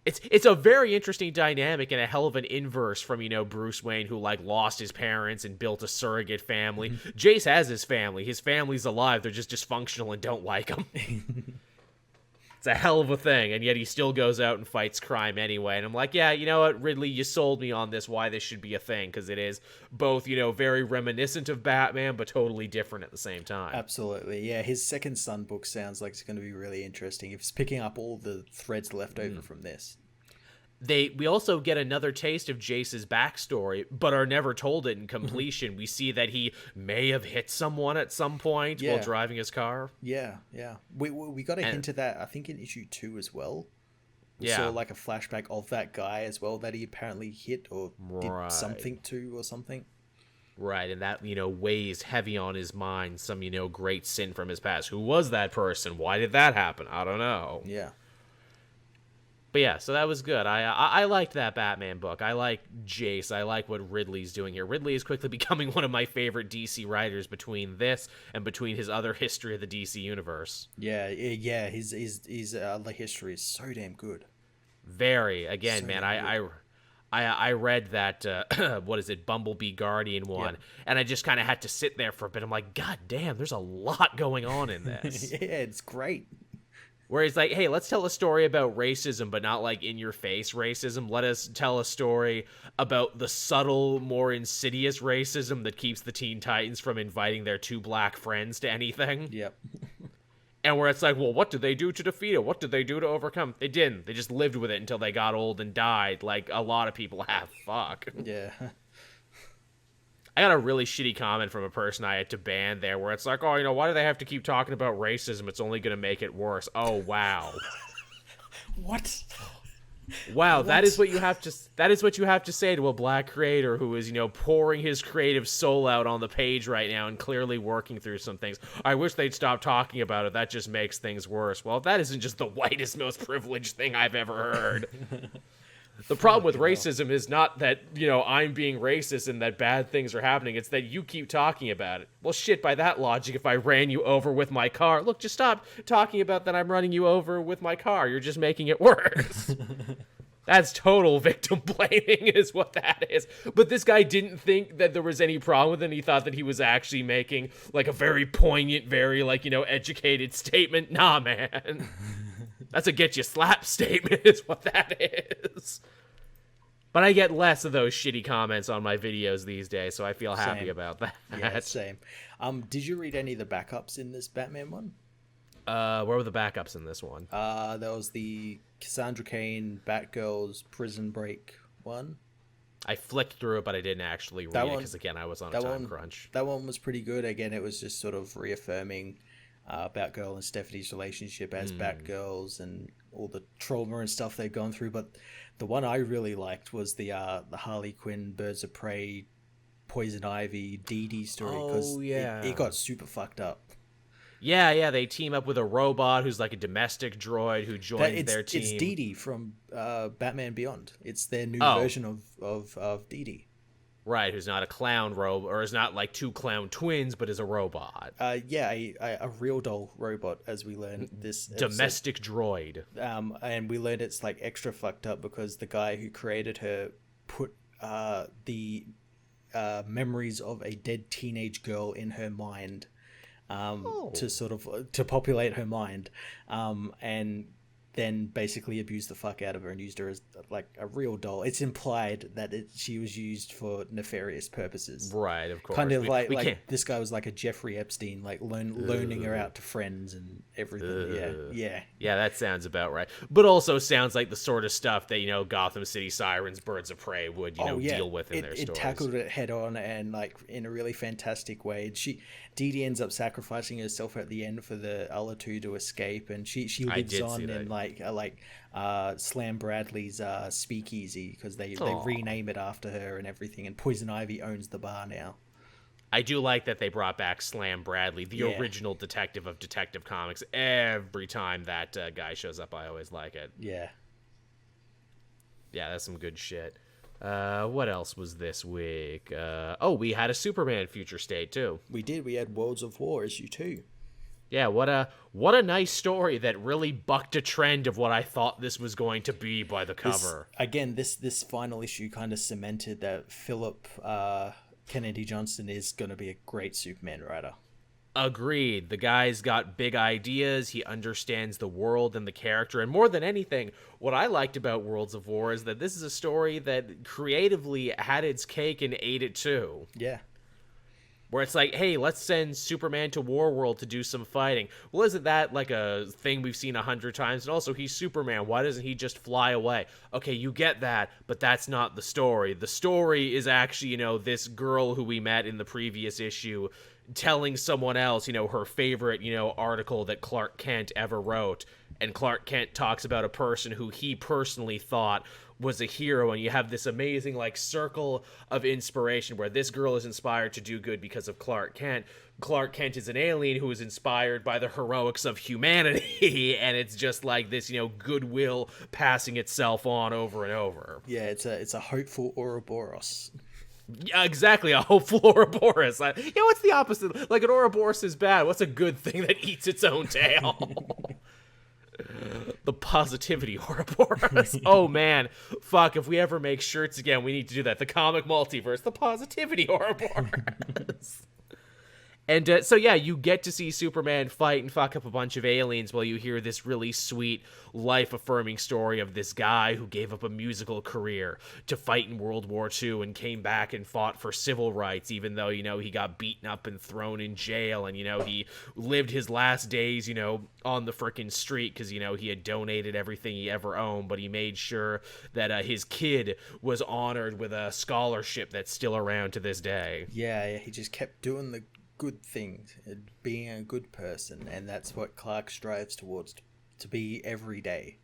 It's a very interesting dynamic and a hell of an inverse from, you know, Bruce Wayne, who like lost his parents and built a surrogate family. Jace has his family. His family's alive. They're just dysfunctional and don't like him. It's a hell of a thing, and yet he still goes out and fights crime anyway. And I'm like, yeah, you know what, Ridley, you sold me on this, why this should be a thing, because it is both, you know, very reminiscent of Batman, but totally different at the same time. Absolutely, yeah. His Second Son book sounds like it's going to be really interesting. It's picking up all the threads left over from this. We also get another taste of Jace's backstory, but are never told it in completion. We see that he may have hit someone at some point while driving his car. Yeah. We got a hint of that, I think, in issue 2 as well. We saw like a flashback of that guy as well that he apparently hit or did something to or something. Right, and that, you know, weighs heavy on his mind, some, you know, great sin from his past. Who was that person? Why did that happen? I don't know. Yeah. But yeah, so that was good. I liked that Batman book. I like Jace. I like what Ridley's doing here. Ridley is quickly becoming one of my favorite DC writers between this and between his other history of the DC universe. Yeah. His other history is so damn good. Very. Again, so man, I read that what is it, Bumblebee Guardian one, and I just kind of had to sit there for a bit. I'm like, God damn, there's a lot going on in this. Yeah, it's great. Where he's like, hey, let's tell a story about racism, but not like in-your-face racism. Let us tell a story about the subtle, more insidious racism that keeps the Teen Titans from inviting their 2 black friends to anything. Yep. And where it's like, well, what did they do to defeat it? What did they do to overcome? They didn't. They just lived with it until they got old and died, like a lot of people have. Fuck. Yeah. I got a really shitty comment from a person I had to ban there where it's like, oh, you know, why do they have to keep talking about racism? It's only going to make it worse. Oh, wow. What? Wow, What? that is what you have to say to a black creator who is, you know, pouring his creative soul out on the page right now and clearly working through some things. I wish they'd stop talking about it. That just makes things worse. Well, that isn't just the whitest, most privileged thing I've ever heard. The problem with racism is not that, you know, I'm being racist and that bad things are happening. It's that you keep talking about it. Well, shit, by that logic, if I ran you over with my car, look, just stop talking about that I'm running you over with my car. You're just making it worse. That's total victim blaming is what that is. But this guy didn't think that there was any problem with it. And he thought that he was actually making like a very poignant, very like, you know, educated statement. Nah, man. That's a get you slapped statement is what that is. But I get less of those shitty comments on my videos these days, so I feel happy about that. Yeah, same. Did you read any of the backups in this Batman one? Where were the backups in this one? There was the Cassandra Cain, Batgirl's Prison Break one. I flicked through it, but I didn't actually read it because, again, I was on a time crunch. That one was pretty good. Again, it was just sort of reaffirming Batgirl and Stephanie's relationship as Batgirls and all the trauma and stuff they've gone through. But the one I really liked was the Harley Quinn, Birds of Prey, Poison Ivy, Dee story, because it got super fucked up. Yeah, they team up with a robot who's like a domestic droid who joins their team. It's Dee from Batman Beyond. It's their new version of Dee. Right, who's not a clown robot, or is not like 2 clown twins, but is a robot. A real doll robot, as we learned this domestic droid. And we learned it's like extra fucked up because the guy who created her put the memories of a dead teenage girl in her mind to sort of to populate her mind, and then basically abused the fuck out of her and used her as like a real doll. It's implied that she was used for nefarious purposes. Right, of course. Kind of like this guy was like a Jeffrey Epstein, like loaning her out to friends and everything. Yeah. That sounds about right. But also sounds like the sort of stuff that, Gotham City Sirens, Birds of Prey would, deal with in their stories. It tackled it head on and like in a really fantastic way. Dee Dee ends up sacrificing herself at the end for the other two to escape, and she lives on in like Slam Bradley's speakeasy because they rename it after her and everything, and Poison Ivy owns the bar now. I do like that they brought back Slam Bradley, the original detective of Detective Comics. Every time that guy shows up, I always like it. Yeah, that's some good shit. What else was this week? We had a Superman future state too. We did. We had Worlds of War issue 2. Yeah, what a nice story that really bucked a trend of what I thought this was going to be by the cover. This final issue kind of cemented that Philip Kennedy Johnson is going to be a great Superman writer. Agreed. The guy's got big ideas. He understands the world and the character. And more than anything, what I liked about Worlds of War is that this is a story that creatively had its cake and ate it too. Yeah. Where it's like, hey, let's send Superman to Warworld to do some fighting. Well, isn't that like a thing we've seen 100 times? And also, he's Superman. Why doesn't he just fly away? Okay, you get that, but that's not the story. The story is actually, this girl who we met in the previous issue telling someone else, her favorite, article that Clark Kent ever wrote. And Clark Kent talks about a person who he personally thought was a hero, and you have this amazing circle of inspiration where this girl is inspired to do good because of Clark Kent. Clark Kent is an alien who is inspired by the heroics of humanity, and it's just like this, goodwill passing itself on over and over. Yeah, it's a hopeful Ouroboros. Yeah, exactly, a hopeful Ouroboros. What's the opposite? Like an Ouroboros is bad. What's a good thing that eats its own tail? The positivity Ouroboros. Oh man, fuck! If we ever make shirts again, we need to do that. The comic multiverse, the positivity Ouroboros. And you get to see Superman fight and fuck up a bunch of aliens while you hear this really sweet, life-affirming story of this guy who gave up a musical career to fight in World War II and came back and fought for civil rights, even though, he got beaten up and thrown in jail, and, he lived his last days, on the frickin' street because, he had donated everything he ever owned, but he made sure that his kid was honored with a scholarship that's still around to this day. Yeah, he just kept doing the good things, being a good person, and that's what Clark strives towards, to be every day.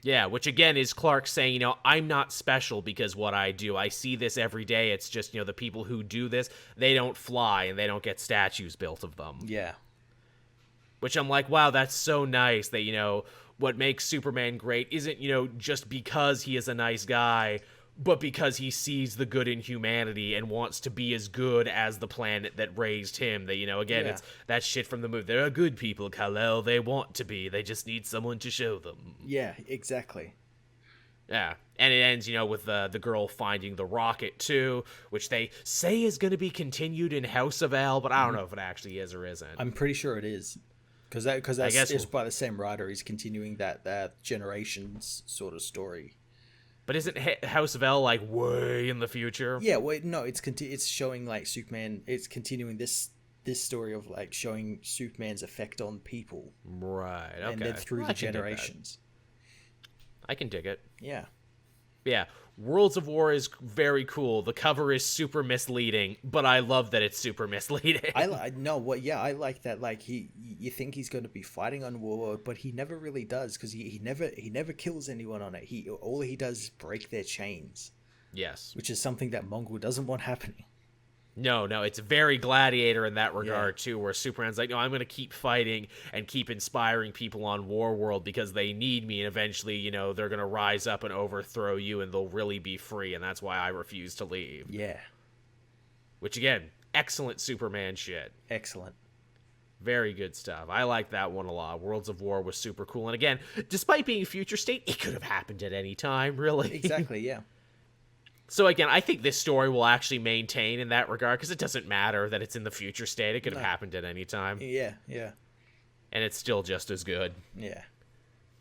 Yeah, which again is Clark saying, I'm not special because what I do. I see this every day. It's just, the people who do this, they don't fly and they don't get statues built of them. Yeah. Which I'm like, wow, that's so nice that, what makes Superman great isn't, just because he is a nice guy, but because he sees the good in humanity and wants to be as good as the planet that raised him. That, it's that shit from the movie. There are good people, Kal-El. They want to be. They just need someone to show them. Yeah, exactly. Yeah, and it ends, with the girl finding the rocket, too, which they say is going to be continued in House of El, but I don't know if it actually is or isn't. I'm pretty sure it is. Because that's it's by the same writer. He's continuing that Generations sort of story. But isn't House of El way in the future? Yeah, well, no, it's showing Superman. It's continuing this story of showing Superman's effect on people. Right. Okay. And then through the generations. I can dig it. Yeah. Yeah. Worlds of War is very cool. The cover is super misleading, but I love that it's super misleading. I like that. You think he's going to be fighting on Warworld, but he never really does because he never kills anyone on it. All he does is break their chains. Yes, which is something that Mongol doesn't want happening. No, it's very Gladiator in that regard, too, where Superman's like, no, I'm going to keep fighting and keep inspiring people on Warworld because they need me, and eventually, they're going to rise up and overthrow you, and they'll really be free, and that's why I refuse to leave. Yeah. Which, again, excellent Superman shit. Excellent. Very good stuff. I like that one a lot. Worlds of War was super cool, and again, despite being future state, it could have happened at any time, really. Exactly, yeah. So again, I think this story will actually maintain in that regard because it doesn't matter that it's in the future state. It could have happened at any time. Yeah. And it's still just as good. Yeah.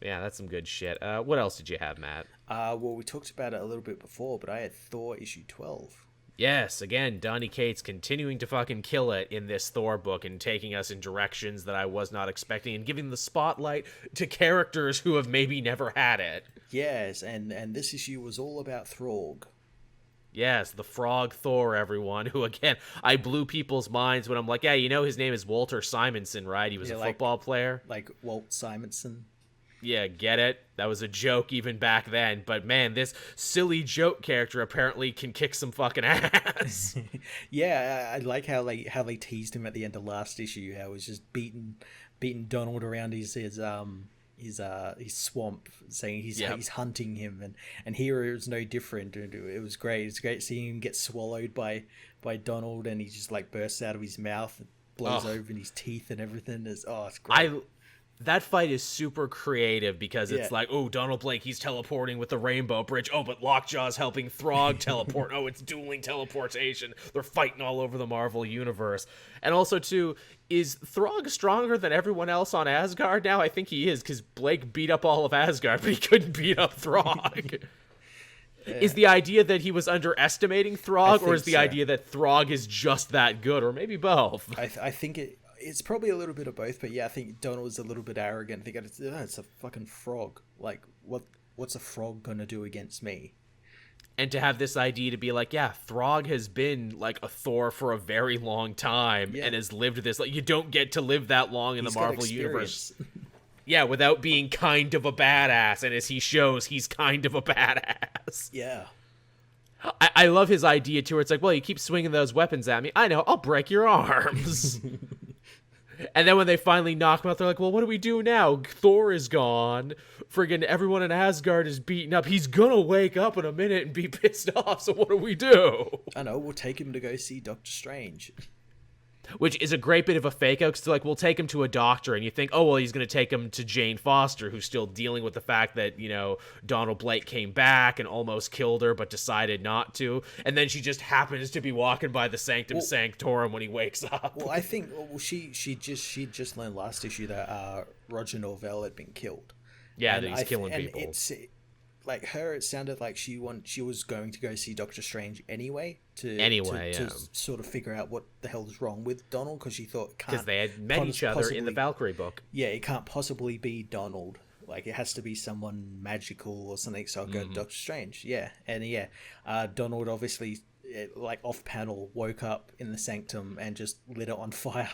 Yeah, that's some good shit. What else did you have, Matt? Well, we talked about it a little bit before, but I had Thor issue 12. Yes, again, Donny Cates continuing to fucking kill it in this Thor book and taking us in directions that I was not expecting and giving the spotlight to characters who have maybe never had it. Yes, and this issue was all about Throg. Yes, the Frog Thor, everyone, who, again, I blew people's minds when I'm like, yeah, you know his name is Walter Simonson, right? He was a football player. Like Walt Simonson. Yeah, get it? That was a joke even back then. But, man, this silly joke character apparently can kick some fucking ass. Yeah, I like how they teased him at the end of last issue, how he was just beating Donald around his swamp, saying he's hunting him, and here it was no different. It was great. It's great seeing him get swallowed by Donald, and he just like bursts out of his mouth, and blows open his teeth and everything. It's great. That fight is super creative because it's like, oh, Donald Blake, he's teleporting with the Rainbow Bridge. Oh, but Lockjaw's helping Throg teleport. Oh, it's dueling teleportation. They're fighting all over the Marvel Universe. And also, too, is Throg stronger than everyone else on Asgard now? I think he is, because Blake beat up all of Asgard, but he couldn't beat up Throg. Is the idea that he was underestimating Throg, or is the idea that Throg is just that good, or maybe both? I think it's probably a little bit of both, but yeah, I think Donald was a little bit arrogant. Thinking it's a fucking frog. Like, what's a frog gonna do against me? And to have this idea to be like, yeah, Throg has been like a Thor for a very long time and has lived this. Like, you don't get to live that long in the Marvel Universe. Yeah, without being kind of a badass. And as he shows, he's kind of a badass. Yeah. I love his idea too, where it's like, well, you keep swinging those weapons at me. I know, I'll break your arms. And then when they finally knock him out, they're like, well, what do we do now? Thor is gone. Friggin' everyone in Asgard is beaten up. He's gonna wake up in a minute and be pissed off, so what do we do? I know, we'll take him to go see Doctor Strange. Which is a great bit of a fake out, because they're like, we'll take him to a doctor, and you think, oh, well, he's going to take him to Jane Foster, who's still dealing with the fact that, you know, Donald Blake came back and almost killed her, but decided not to, and then she just happens to be walking by the Sanctum Sanctorum when he wakes up. Well, I think she just learned last issue that Roger Norvell had been killed. Yeah, that he's killing people. Like her, it sounded like she was going to go see Doctor Strange anyway to sort of figure out what the hell is wrong with Donald, because she thought because they had met each other in the Valkyrie book. Yeah, it can't possibly be Donald. Like, it has to be someone magical or something. So I'll go to Doctor Strange. Yeah, and Donald obviously, like off panel, woke up in the Sanctum and just lit it on fire.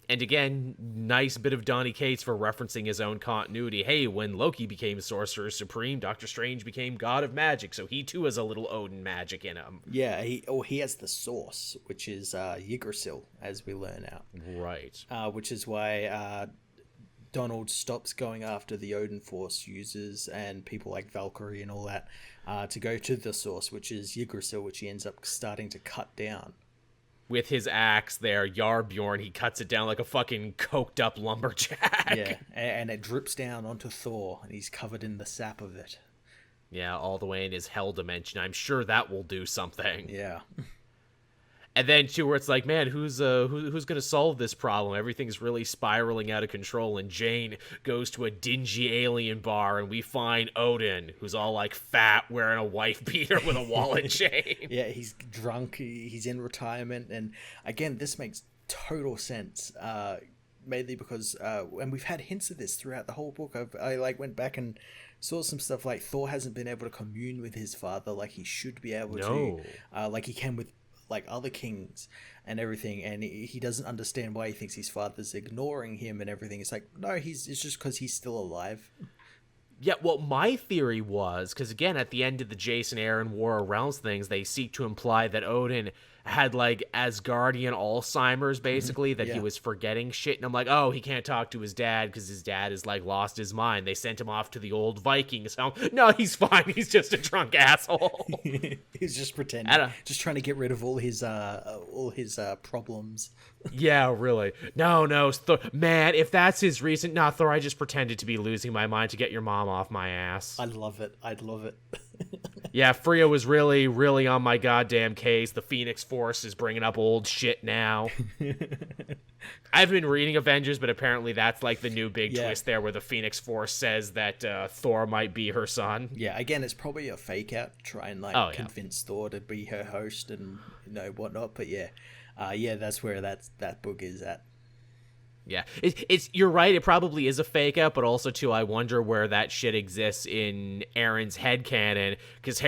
And again, nice bit of Donny Cates for referencing his own continuity. Hey, when Loki became Sorcerer Supreme, Doctor Strange became God of Magic, so he too has a little Odin magic in him. Yeah, he has the source, which is Yggdrasil, as we learn out. Right. Which is why Donald stops going after the Odin Force users and people like Valkyrie and all that to go to the source, which is Yggdrasil, which he ends up starting to cut down. With his axe there, Yarbjorn, he cuts it down like a fucking coked up lumberjack. Yeah, and it drips down onto Thor, and he's covered in the sap of it. Yeah, all the way in his hell dimension. I'm sure that will do something. Yeah. And then, too, where it's like, man, who's going to solve this problem? Everything's really spiraling out of control, and Jane goes to a dingy alien bar, and we find Odin, who's all, like, fat, wearing a wife beater with a wallet chain. Yeah, he's drunk, he's in retirement, and, again, this makes total sense, mainly because, and we've had hints of this throughout the whole book. I went back and saw some stuff like Thor hasn't been able to commune with his father like he should be able to, like he can with like other kings and everything, and he doesn't understand why he thinks his father's ignoring him and everything. It's like, no, it's just because he's still alive. Yeah, well, my theory was, because again, at the end of the Jason Aaron War of Realms things, they seek to imply that Odin had, like, Asgardian Alzheimer's, basically, that he was forgetting shit. And I'm like, oh, he can't talk to his dad because his dad has, like, lost his mind. They sent him off to the old Vikings home. No, he's fine. He's just a drunk asshole. He's just pretending. Just trying to get rid of all his problems. Yeah, really. No, man, if that's his reason, Thor, I just pretended to be losing my mind to get your mom off my ass. I'd love it. Yeah, Freya was really, really on my goddamn case. The Phoenix Force is bringing up old shit now. I've been reading Avengers, but apparently that's like the new big twist there, where the Phoenix Force says that Thor might be her son. Yeah, again, it's probably a fake out to try and convince Thor to be her host and whatnot. But that's where that book is at. Yeah, it's you're right. It probably is a fake out, but also too, I wonder where that shit exists in Aaron's headcanon, because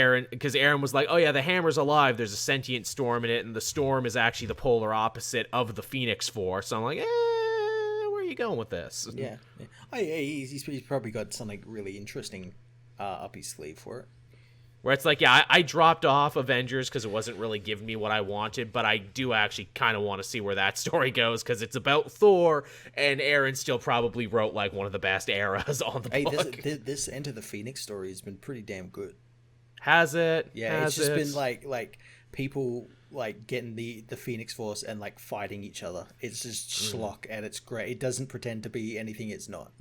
Aaron was like, oh yeah, the Hammer's alive. There's a sentient storm in it, and the storm is actually the polar opposite of the Phoenix Force. So I'm like, where are you going with this? Yeah. Oh yeah, he's probably got something really interesting up his sleeve for it. Where it's like, yeah, I dropped off Avengers because it wasn't really giving me what I wanted, but I do actually kind of want to see where that story goes, because it's about Thor, and Aaron still probably wrote like one of the best eras on the book. This Enter the Phoenix story has been pretty damn good. Has it? Yeah, it's just been like people like getting the Phoenix Force and like fighting each other. It's just schlock, and it's great. It doesn't pretend to be anything it's not.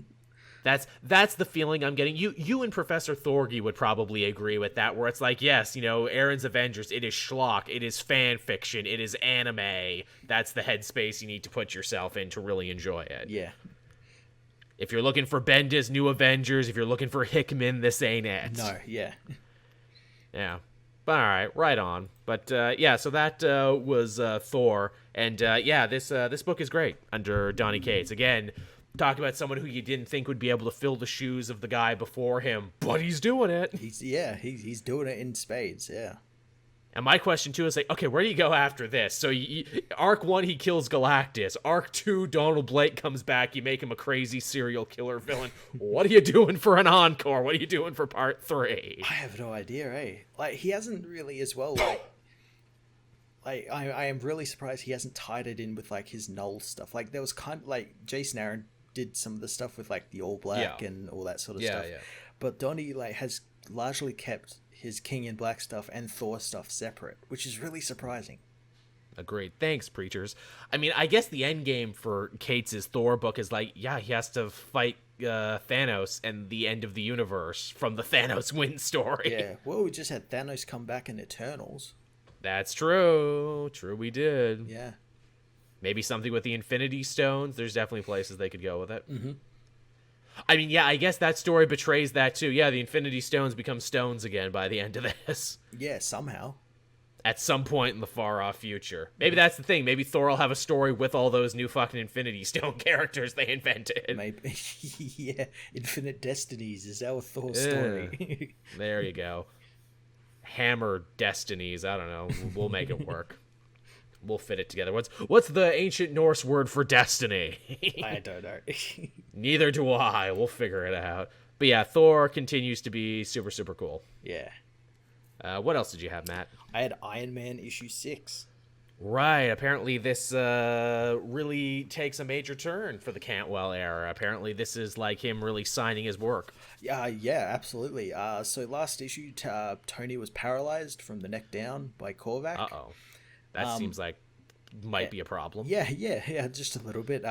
That's the feeling I'm getting. You and Professor Thorgy would probably agree with that, where it's like, yes, Aaron's Avengers, it is schlock, it is fan fiction, it is anime. That's the headspace you need to put yourself in to really enjoy it. Yeah. If you're looking for Bendis' New Avengers, if you're looking for Hickman, this ain't it. No, yeah. Yeah. But all right, right on. But so that was Thor, and this book is great under Donny Cates. Again, talk about someone who you didn't think would be able to fill the shoes of the guy before him, but he's doing it. He's doing it in spades, yeah. And my question, too, is like, okay, where do you go after this? So Arc 1, he kills Galactus. Arc 2, Donald Blake comes back. You make him a crazy serial killer villain. What are you doing for an encore? What are you doing for Part 3? I have no idea, eh? Like, he hasn't really as well, like I am really surprised he hasn't tied it in with, like, his Null stuff. Like, there was kind of, like, Jason Aaron did some of the stuff with like the All Black and all that sort of stuff. Yeah. But Donny has largely kept his King in Black stuff and Thor stuff separate, which is really surprising. Agreed. Thanks, preachers. I mean, I guess the end game for Cates' Thor book is like, he has to fight Thanos and the end of the universe from the Thanos win story. Yeah. Well, we just had Thanos come back in Eternals. That's true. True, we did. Yeah. Maybe something with the Infinity Stones. There's definitely places they could go with it. Mm-hmm. I mean, I guess that story betrays that too. Yeah, the Infinity Stones become stones again by the end of this. Yeah, somehow. At some point in the far-off future. Maybe that's the thing. Maybe Thor will have a story with all those new fucking Infinity Stone characters they invented. Maybe. Yeah, Infinite Destinies is our Thor story. There you go. Hammer Destinies. I don't know. We'll make it work. We'll fit it together. What's the ancient Norse word for destiny? I don't know. Neither do I. We'll figure it out. But yeah, Thor continues to be super, super cool. Yeah. What else did you have, Matt? I had Iron Man issue 6. Right. Apparently this really takes a major turn for the Cantwell era. Apparently this is like him really signing his work. Yeah, absolutely. So last issue, Tony was paralyzed from the neck down by Korvac. Uh-oh. That seems like might be a problem. Yeah, just a little bit.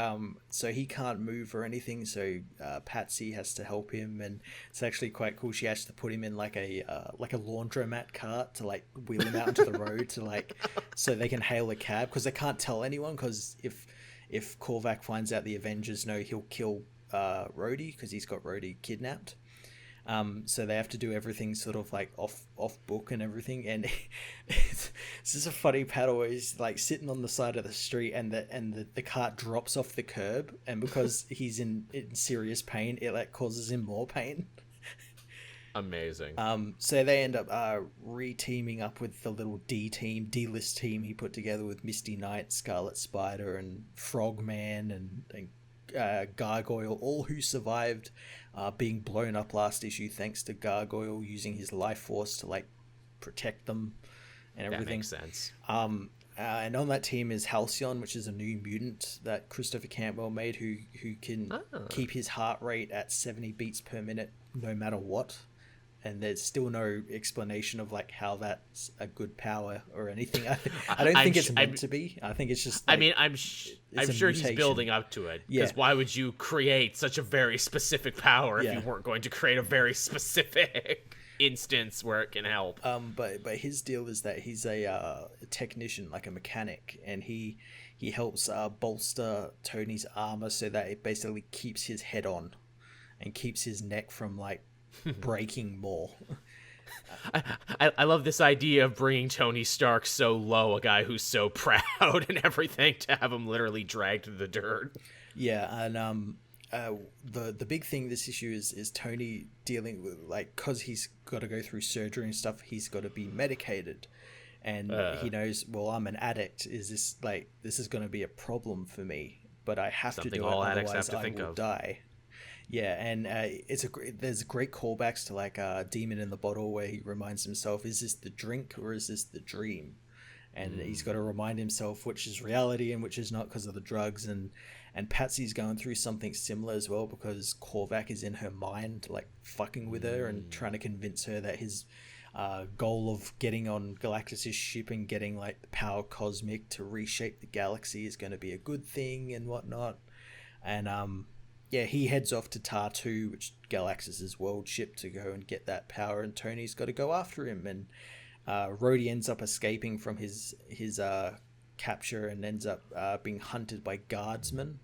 So he can't move or anything, so Patsy has to help him, and it's actually quite cool. She has to put him in like a laundromat cart to like wheel him out into the road to like so they can hail a cab, because they can't tell anyone, because if Korvac finds out the Avengers know, he'll kill Rhodey, because he's got Rhodey kidnapped. So they have to do everything sort of like off book and everything, and it's just a funny paddle where he's like sitting on the side of the street, and the cart drops off the curb, and because he's in serious pain, it like causes him more pain. Amazing. So they end up re-teaming up with the little D-list team he put together with Misty Knight, Scarlet Spider, and Frogman, and Gargoyle, all who survived being blown up last issue thanks to Gargoyle using his life force to like protect them and everything. That makes sense. And on that team is Halcyon, which is a new mutant that Christopher Cantwell made, who can keep his heart rate at 70 beats per minute no matter what. And there's still no explanation of like how that's a good power or anything. I don't think it's meant to be. I think it's just. Like, I mean, I'm sure he's building up to it. Because why would you create such a very specific power if you weren't going to create a very specific instance where it can help? But his deal is that he's a technician, like a mechanic, and he he helps bolster Tony's armor so that it basically keeps his head on and keeps his neck from like breaking more. I love this idea of bringing Tony Stark so low, a guy who's so proud and everything, to have him literally dragged to the dirt. Yeah, and the big thing this issue is Tony dealing with, like, because he's got to go through surgery and stuff, he's got to be medicated, and he knows, well, I'm an addict. Is this like, this is going to be a problem for me? But I have to do it, otherwise I will die. Yeah, and there's great callbacks to like Demon in the Bottle, where he reminds himself, is this the drink or is this the dream? And he's got to remind himself which is reality and which is not because of the drugs. And Patsy's going through something similar as well, because Korvac is in her mind, like fucking with her and trying to convince her that his goal of getting on Galactus' ship and getting like the power cosmic to reshape the galaxy is going to be a good thing and whatnot. And yeah, he heads off to Tar-2, which Galactus' world ship, to go and get that power, and Tony's got to go after him. And Rhodey ends up escaping from his capture and ends up being hunted by guardsmen.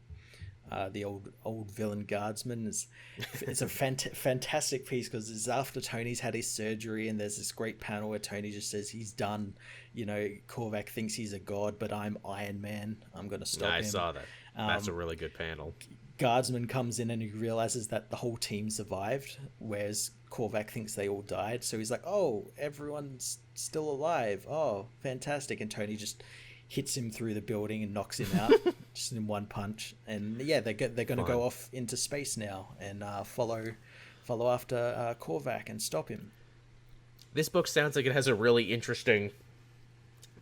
The old villain guardsman. It's a fantastic piece, because it's after Tony's had his surgery, and there's this great panel where Tony just says he's done. You know, Korvac thinks he's a god, but I'm Iron Man. I'm going to stop him. I saw that. That's a really good panel. Guardsman comes in and he realizes that the whole team survived, whereas Korvac thinks they all died. So he's like, oh, everyone's still alive. Oh, fantastic. And Tony just hits him through the building and knocks him out just in one punch. And yeah, they're going to go off into space now and follow after Korvac and stop him. This book sounds like it has a really interesting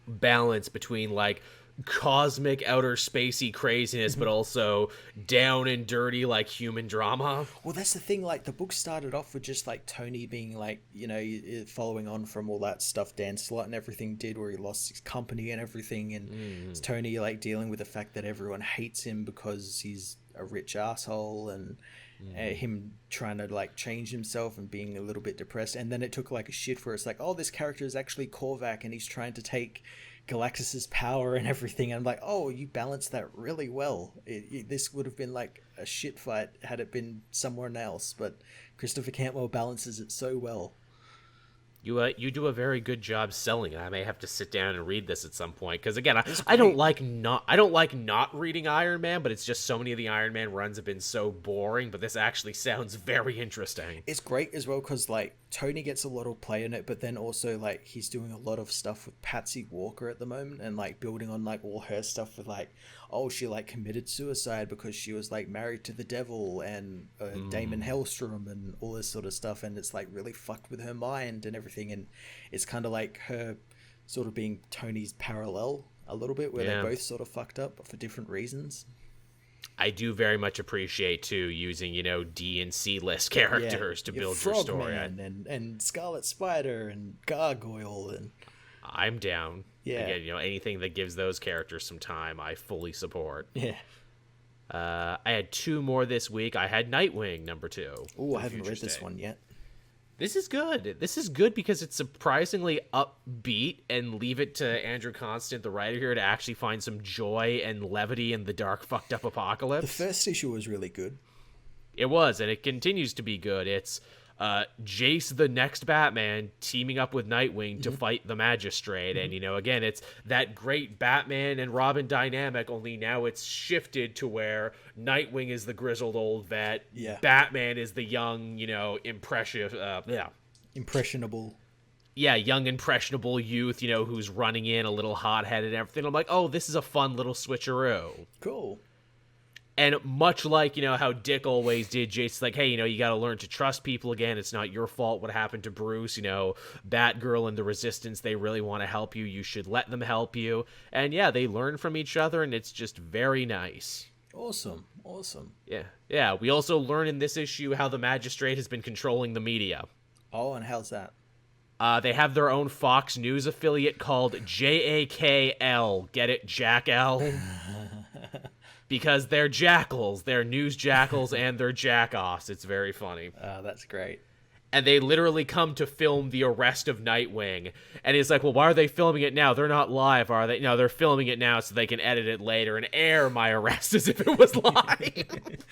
balance between like cosmic outer spacey craziness, but also down and dirty like human drama. Well, that's the thing, like the book started off with just like Tony being like, you know, following on from all that stuff Dan Slott and everything did, where he lost his company and everything, and it's Tony like dealing with the fact that everyone hates him because he's a rich asshole, and him trying to like change himself and being a little bit depressed. And then it took like a shift where it's like, oh, this character is actually Korvac and he's trying to take Galactus's power and everything. And I'm like, oh, you balanced that really well. This would have been like a shit fight had it been somewhere else, but Christopher Cantwell balances it so well. You do a very good job selling it. I may have to sit down and read this at some point, because again, I don't like not reading Iron Man, but it's just so many of the Iron Man runs have been so boring. But this actually sounds very interesting. It's great as well, because like Tony gets a lot of play in it, but then also like he's doing a lot of stuff with Patsy Walker at the moment, and like building on like all her stuff with like, oh, she like committed suicide because she was like married to the devil, and Damon Hellstrom and all this sort of stuff, and it's like really fucked with her mind and everything. And it's kind of like her sort of being Tony's parallel a little bit, where they're both sort of fucked up but for different reasons. I do very much appreciate too using, you know, D and C list characters to build your story. And Scarlet Spider and Gargoyle, and I'm down. Yeah, again, you know, anything that gives those characters some time, I fully support. Yeah. I had two more this week. I had Nightwing #2. Oh, I haven't read this one yet. This is good. This is good because it's surprisingly upbeat, and leave it to Andrew Constant, the writer here, to actually find some joy and levity in the dark, fucked up apocalypse. The first issue was really good. It was, and it continues to be good. It's Jace, the next Batman, teaming up with Nightwing to fight the Magistrate. And, you know, again, it's that great Batman and Robin dynamic, only now it's shifted to where Nightwing is the grizzled old vet. Yeah. Batman is the young, you know, impressionable. Yeah, young, impressionable youth, you know, who's running in a little hot-headed and everything. I'm like, oh, this is a fun little switcheroo. Cool. And much like, you know, how Dick always did, Jason's like, hey, you know, you got to learn to trust people again. It's not your fault what happened to Bruce. You know, Batgirl and the Resistance, they really want to help you. You should let them help you. And yeah, they learn from each other, and it's just very nice. Awesome. Yeah. We also learn in this issue how the Magistrate has been controlling the media. Oh, and how's that? They have their own Fox News affiliate called JAKL. Get it, Jack L? Because they're jackals. They're news jackals and they're jack-offs. It's very funny. That's great. And they literally come to film the arrest of Nightwing. And he's like, well, why are they filming it now? They're not live, are they? No, they're filming it now so they can edit it later and air my arrest as if it was live.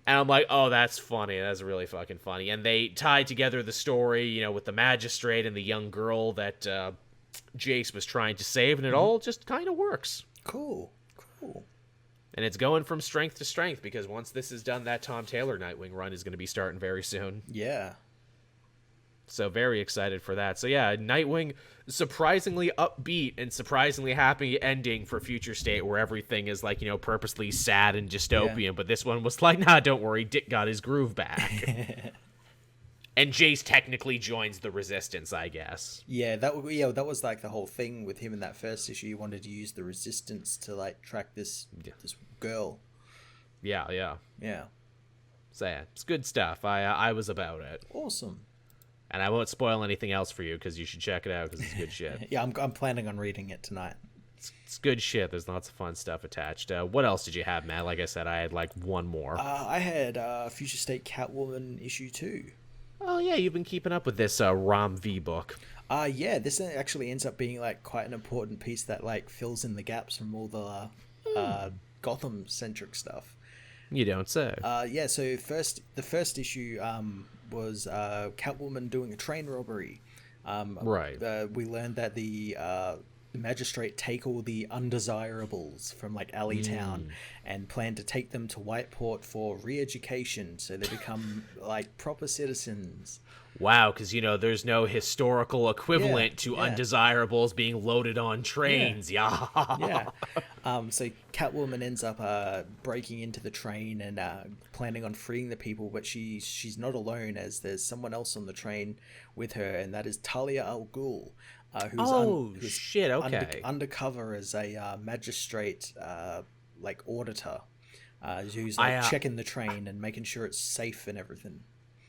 And I'm like, oh, that's funny. That's really fucking funny. And they tie together the story, you know, with the magistrate and the young girl that Jace was trying to save. And it all just kind of works. Cool. And it's going from strength to strength because once this is done, that Tom Taylor Nightwing run is going to be starting very soon. Yeah. So very excited for that. So yeah, Nightwing, surprisingly upbeat and surprisingly happy ending for Future State where everything is like, you know, purposely sad and dystopian. Yeah. But this one was like, nah, don't worry, Dick got his groove back. And Jace technically joins the Resistance, I guess. Yeah, that was like the whole thing with him in that first issue. He wanted to use the Resistance to like track this girl. Yeah. So yeah, it's good stuff. I was about it. Awesome. And I won't spoil anything else for you because you should check it out because it's good shit. Yeah, I'm planning on reading it tonight. It's good shit. There's lots of fun stuff attached. What else did you have, Matt? Like I said, I had like one more. I had Future State Catwoman issue 2. Oh yeah, you've been keeping up with this Rom V book. Yeah, this actually ends up being like quite an important piece that like fills in the gaps from all the Gotham centric stuff. You don't say. Yeah, so the first issue was Catwoman doing a train robbery. Right. We learned that the magistrate take all the undesirables from like Alleytown and plan to take them to Whiteport for re-education so they become like proper citizens. Wow, because, you know, there's no historical equivalent to undesirables being loaded on trains. Yeah. So Catwoman ends up breaking into the train and planning on freeing the people, but she's not alone as there's someone else on the train with her, and that is Talia al Ghul. Who's undercover as a magistrate, like auditor, who's like checking the train and making sure it's safe and everything.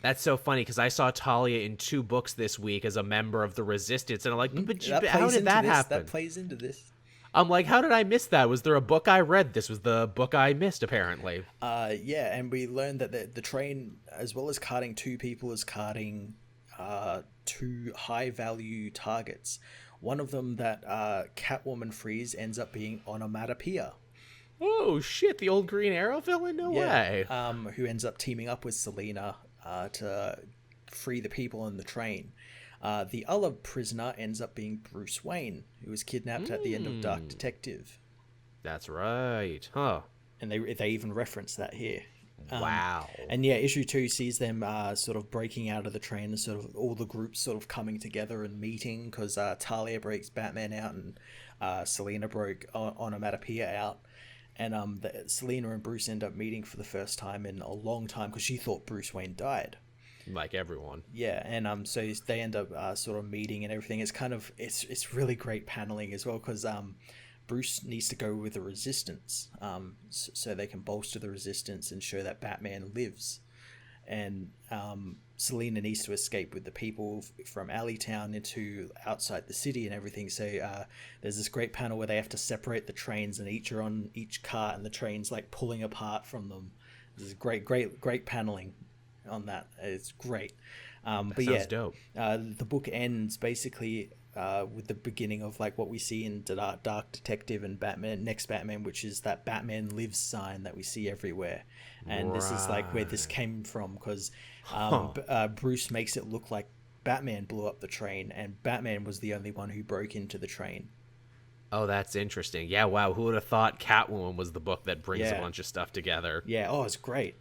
That's so funny because I saw Talia in 2 books this week as a member of the Resistance, and I'm like, but how did that happen? That plays into this. I'm like, how did I miss that? Was there a book I read? This was the book I missed, apparently. Yeah, and we learned that the train, as well as carting 2 people, is carting 2 high-value targets. One of them that Catwoman frees ends up being Onomatopoeia. Oh, shit, the old Green Arrow villain? No way. Who ends up teaming up with Selina to free the people on the train. The other prisoner ends up being Bruce Wayne, who was kidnapped at the end of Dark Detective. That's right. Huh. And they even reference that here. Wow. And yeah, issue 2 sees them sort of breaking out of the train and sort of all the groups sort of coming together and meeting because Talia breaks Batman out and Selina broke Onomatopoeia out. And Selina and Bruce end up meeting for the first time in a long time because she thought Bruce Wayne died. Like everyone. Yeah, and so they end up sort of meeting and everything. It's kind of it's really great paneling as well because Bruce needs to go with the Resistance, so they can bolster the Resistance and show that Batman lives. And Selina needs to escape with the people from Alleytown into outside the city and everything. So there's this great panel where they have to separate the trains and each are on each cart and the train's like pulling apart from them. This is great paneling on that. It's great. But yeah, dope. The book ends basically with the beginning of like what we see in Dark Detective and Next Batman, which is that Batman lives sign that we see everywhere. And this is like where this came from because Bruce makes it look like Batman blew up the train and Batman was the only one who broke into the train. Oh, that's interesting. Yeah, wow. Who would have thought Catwoman was the book that brings a bunch of stuff together? Yeah, it's great.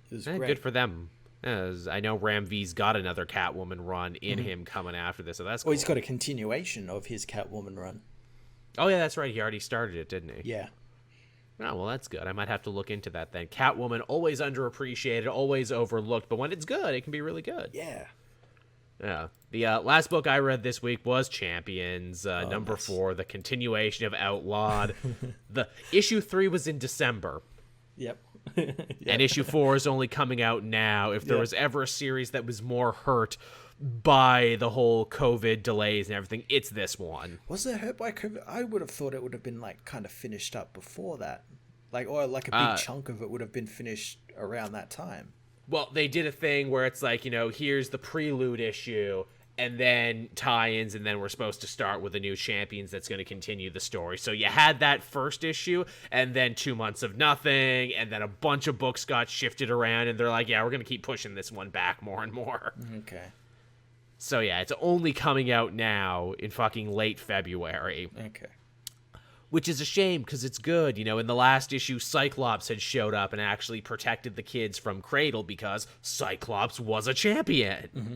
It was great. Good for them. As I know Ram V's got another Catwoman run in him coming after this, so that's cool. Well, he's got a continuation of his Catwoman run. Oh, yeah, that's right. He already started it, didn't he? Yeah. Oh, well, that's good. I might have to look into that then. Catwoman, always underappreciated, always overlooked, but when it's good, it can be really good. Yeah. Yeah. The last book I read this week was Champions, number 4, the continuation of Outlawed. The issue 3 was in December. Yep. And issue 4 is only coming out now. If there was ever a series that was more hurt by the whole COVID delays and everything, it's this one. Was it hurt by COVID? I would have thought it would have been like kind of finished up before that, like, or like a big chunk of it would have been finished around that time. Well, they did a thing where it's like, here's the prelude issue, and then tie-ins, and then we're supposed to start with the new champions that's going to continue the story. So you had that first issue, and then 2 months of nothing, and then a bunch of books got shifted around, and they're like, yeah, we're going to keep pushing this one back more and more. Okay. So yeah, it's only coming out now in fucking late February. Okay. Which is a shame, because it's good. In the last issue, Cyclops had showed up and actually protected the kids from Cradle because Cyclops was a champion. Mm-hmm.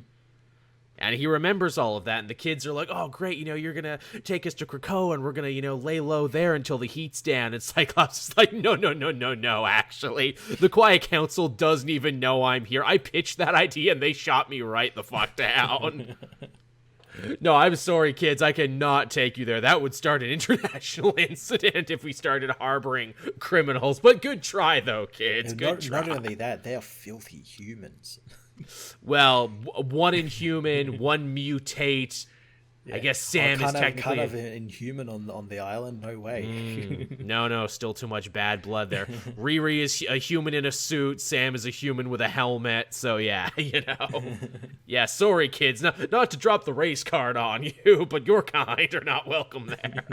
And he remembers all of that, and the kids are like, oh, great, you're going to take us to Krakoa, and we're going to, lay low there until the heat's down. And Cyclops is like, no, actually. The Quiet Council doesn't even know I'm here. I pitched that idea, and they shot me right the fuck down. No, I'm sorry, kids. I cannot take you there. That would start an international incident if we started harboring criminals. But good try, though, kids. Good try. Not only that, they are filthy humans. Well, one inhuman, one mutate. Yeah. I guess Sam is technically kind of an inhuman on the island. No way. No, still too much bad blood there. Riri is a human in a suit. Sam is a human with a helmet. So yeah, Yeah, sorry, kids. Not to drop the race card on you, but your kind are not welcome there.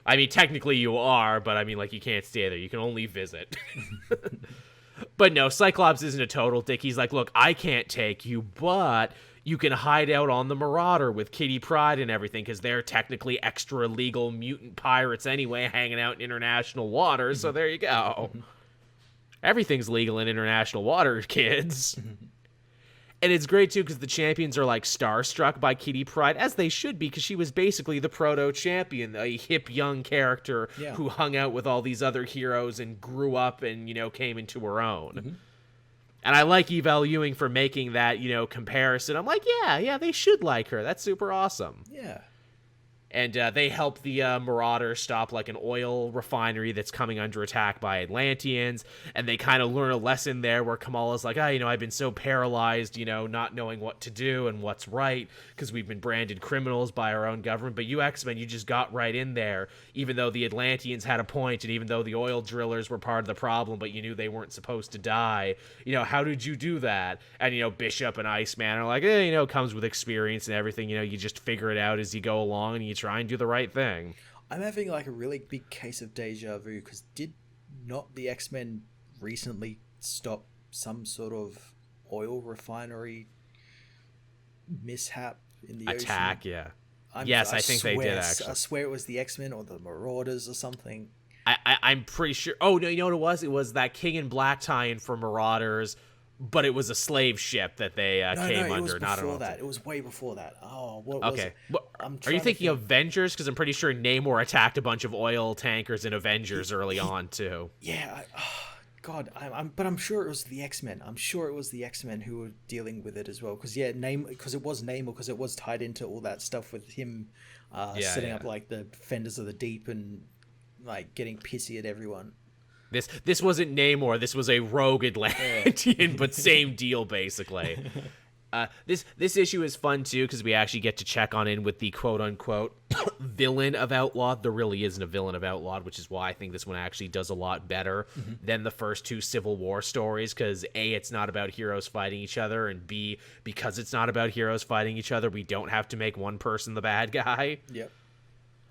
I mean, technically you are, but I mean, you can't stay there. You can only visit. But no, Cyclops isn't a total dick. He's like, look, I can't take you, but you can hide out on the Marauder with Kitty Pryde and everything, because they're technically extra legal mutant pirates anyway, hanging out in international waters. So there you go. Everything's legal in international waters, kids. And it's great, too, because the champions are, starstruck by Kitty Pryde, as they should be, because she was basically the proto-champion, a hip, young character who hung out with all these other heroes and grew up and, came into her own. Mm-hmm. And I like Eval Ewing for making that, comparison. I'm like, yeah, they should like her. That's super awesome. Yeah. And they help the Marauder stop an oil refinery that's coming under attack by Atlanteans. And they kind of learn a lesson there where Kamala's like, I've been so paralyzed, not knowing what to do and what's right because we've been branded criminals by our own government. But you X-Men, you just got right in there, even though the Atlanteans had a point and even though the oil drillers were part of the problem, but you knew they weren't supposed to die. How did you do that? And, Bishop and Iceman are like, it comes with experience and everything. You just figure it out as you go along and you try and do the right thing. I'm having a really big case of deja vu, because did not the X-Men recently stop some sort of oil refinery mishap in the attack? Ocean? Yeah. I think they did, actually. I swear it was the X-Men or the Marauders or something. I'm pretty sure. Oh, no, you know what it was? It was that King in Black tie-in for Marauders, but it was a slave ship that they came under. Not before that. It was way before that. Oh, what was it? Are you thinking Avengers? Because I'm pretty sure Namor attacked a bunch of oil tankers in Avengers early on too. Yeah, I'm sure it was the X-Men. I'm sure it was the X-Men who were dealing with it as well. Because it was Namor, because it was tied into all that stuff with him setting up the Defenders of the Deep and getting pissy at everyone. This wasn't Namor. This was a rogue Atlantean, but same deal basically. This issue is fun too because we actually get to check on in with the quote unquote villain of Outlawed. There really isn't a villain of Outlawed, which is why I think this one actually does a lot better than the first two Civil War stories. Because A, it's not about heroes fighting each other, and B, because it's not about heroes fighting each other, we don't have to make one person the bad guy. Yep.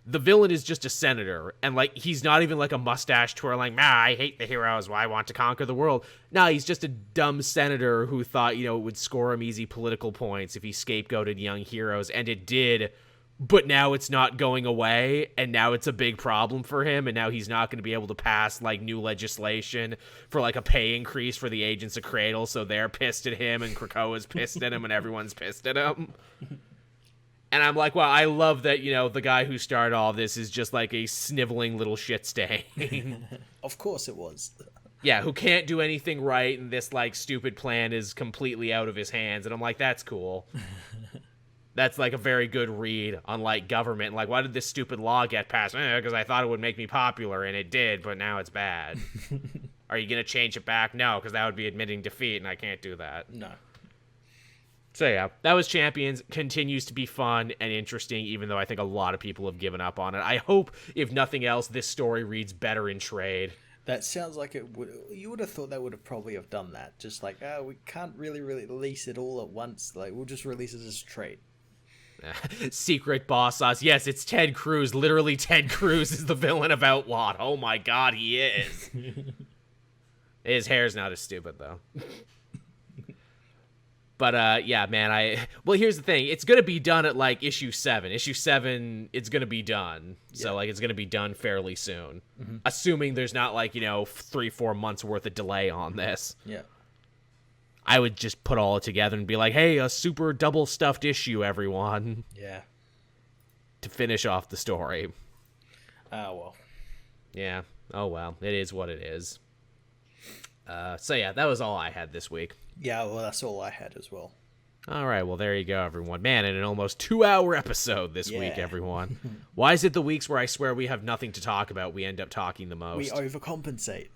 The villain is just a senator, and he's not even a mustache twirling, I hate the heroes, I want to conquer the world. No, he's just a dumb senator who thought, it would score him easy political points if he scapegoated young heroes, and it did, but now it's not going away, and now it's a big problem for him, and now he's not going to be able to pass new legislation for a pay increase for the agents of Cradle, so they're pissed at him, and Krakoa's pissed at him, and everyone's pissed at him. And I'm like, wow, I love that, the guy who started all of this is just a sniveling little shit stain. Of course it was. Yeah, who can't do anything right, and this, stupid plan is completely out of his hands. And I'm like, that's cool. That's, a very good read on, government. Why did this stupid law get passed? Because I thought it would make me popular, and it did, but now it's bad. Are you going to change it back? No, because that would be admitting defeat, and I can't do that. No. So yeah, that was Champions. Continues to be fun and interesting, even though I think a lot of people have given up on it. I hope, if nothing else, this story reads better in trade. That sounds like it would. You would have thought they would have probably have done that. Just like, we can't really release it all at once. Like, we'll just release it as a trade. Secret boss sauce. Yes, it's Ted Cruz. Literally, Ted Cruz is the villain of Outlawed. Oh my god, he is. His hair's not as stupid, though. But, yeah, man, well, here's the thing. It's going to be done at, like, issue 7. Issue 7, it's going to be done. Yeah. So, like, it's going to be done fairly soon. Mm-hmm. Assuming there's not, like, 3-4 months worth of delay on this. Yeah. I would just put all it together and be like, hey, a super double stuffed issue, everyone. Yeah. To finish off the story. Oh, well. Yeah. Oh, well. It is what it is. So, yeah, that was all I had this week. Yeah, well, that's all I had as well. All right, well, there you go, everyone. Man, in an almost 2-hour episode this week, everyone. Why is it the weeks where I swear we have nothing to talk about, we end up talking the most? We overcompensate.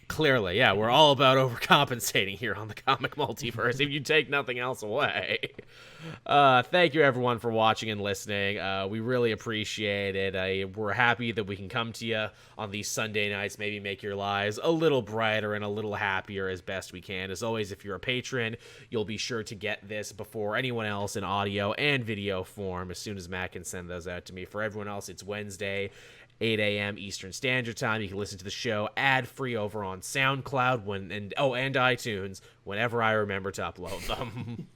Clearly, yeah, we're all about overcompensating here on the comic multiverse, if you take nothing else away. Thank you, everyone, for watching and listening. We really appreciate it. We're happy that we can come to you on these Sunday nights, maybe make your lives a little brighter and a little happier as best we can. As always, if you're a patron, you'll be sure to get this before anyone else in audio and video form as soon as Matt can send those out to me. For everyone else, it's Wednesday, 8 a.m. Eastern Standard Time. You can listen to the show ad-free over on SoundCloud and iTunes whenever I remember to upload them.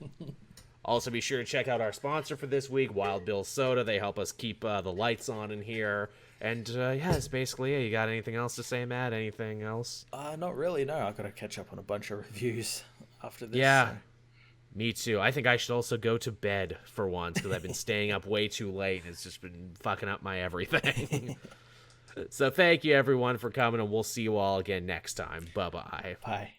Also, be sure to check out our sponsor for this week, Wild Bill Soda. They help us keep the lights on in here. And, yeah, that's basically it. You got anything else to say, Matt? Anything else? Not really, no. I've got to catch up on a bunch of reviews after this. Yeah. So. Me too. I think I should also go to bed for once because I've been staying up way too late and it's just been fucking up my everything. So thank you, everyone, for coming, and we'll see you all again next time. Bye-bye. Bye.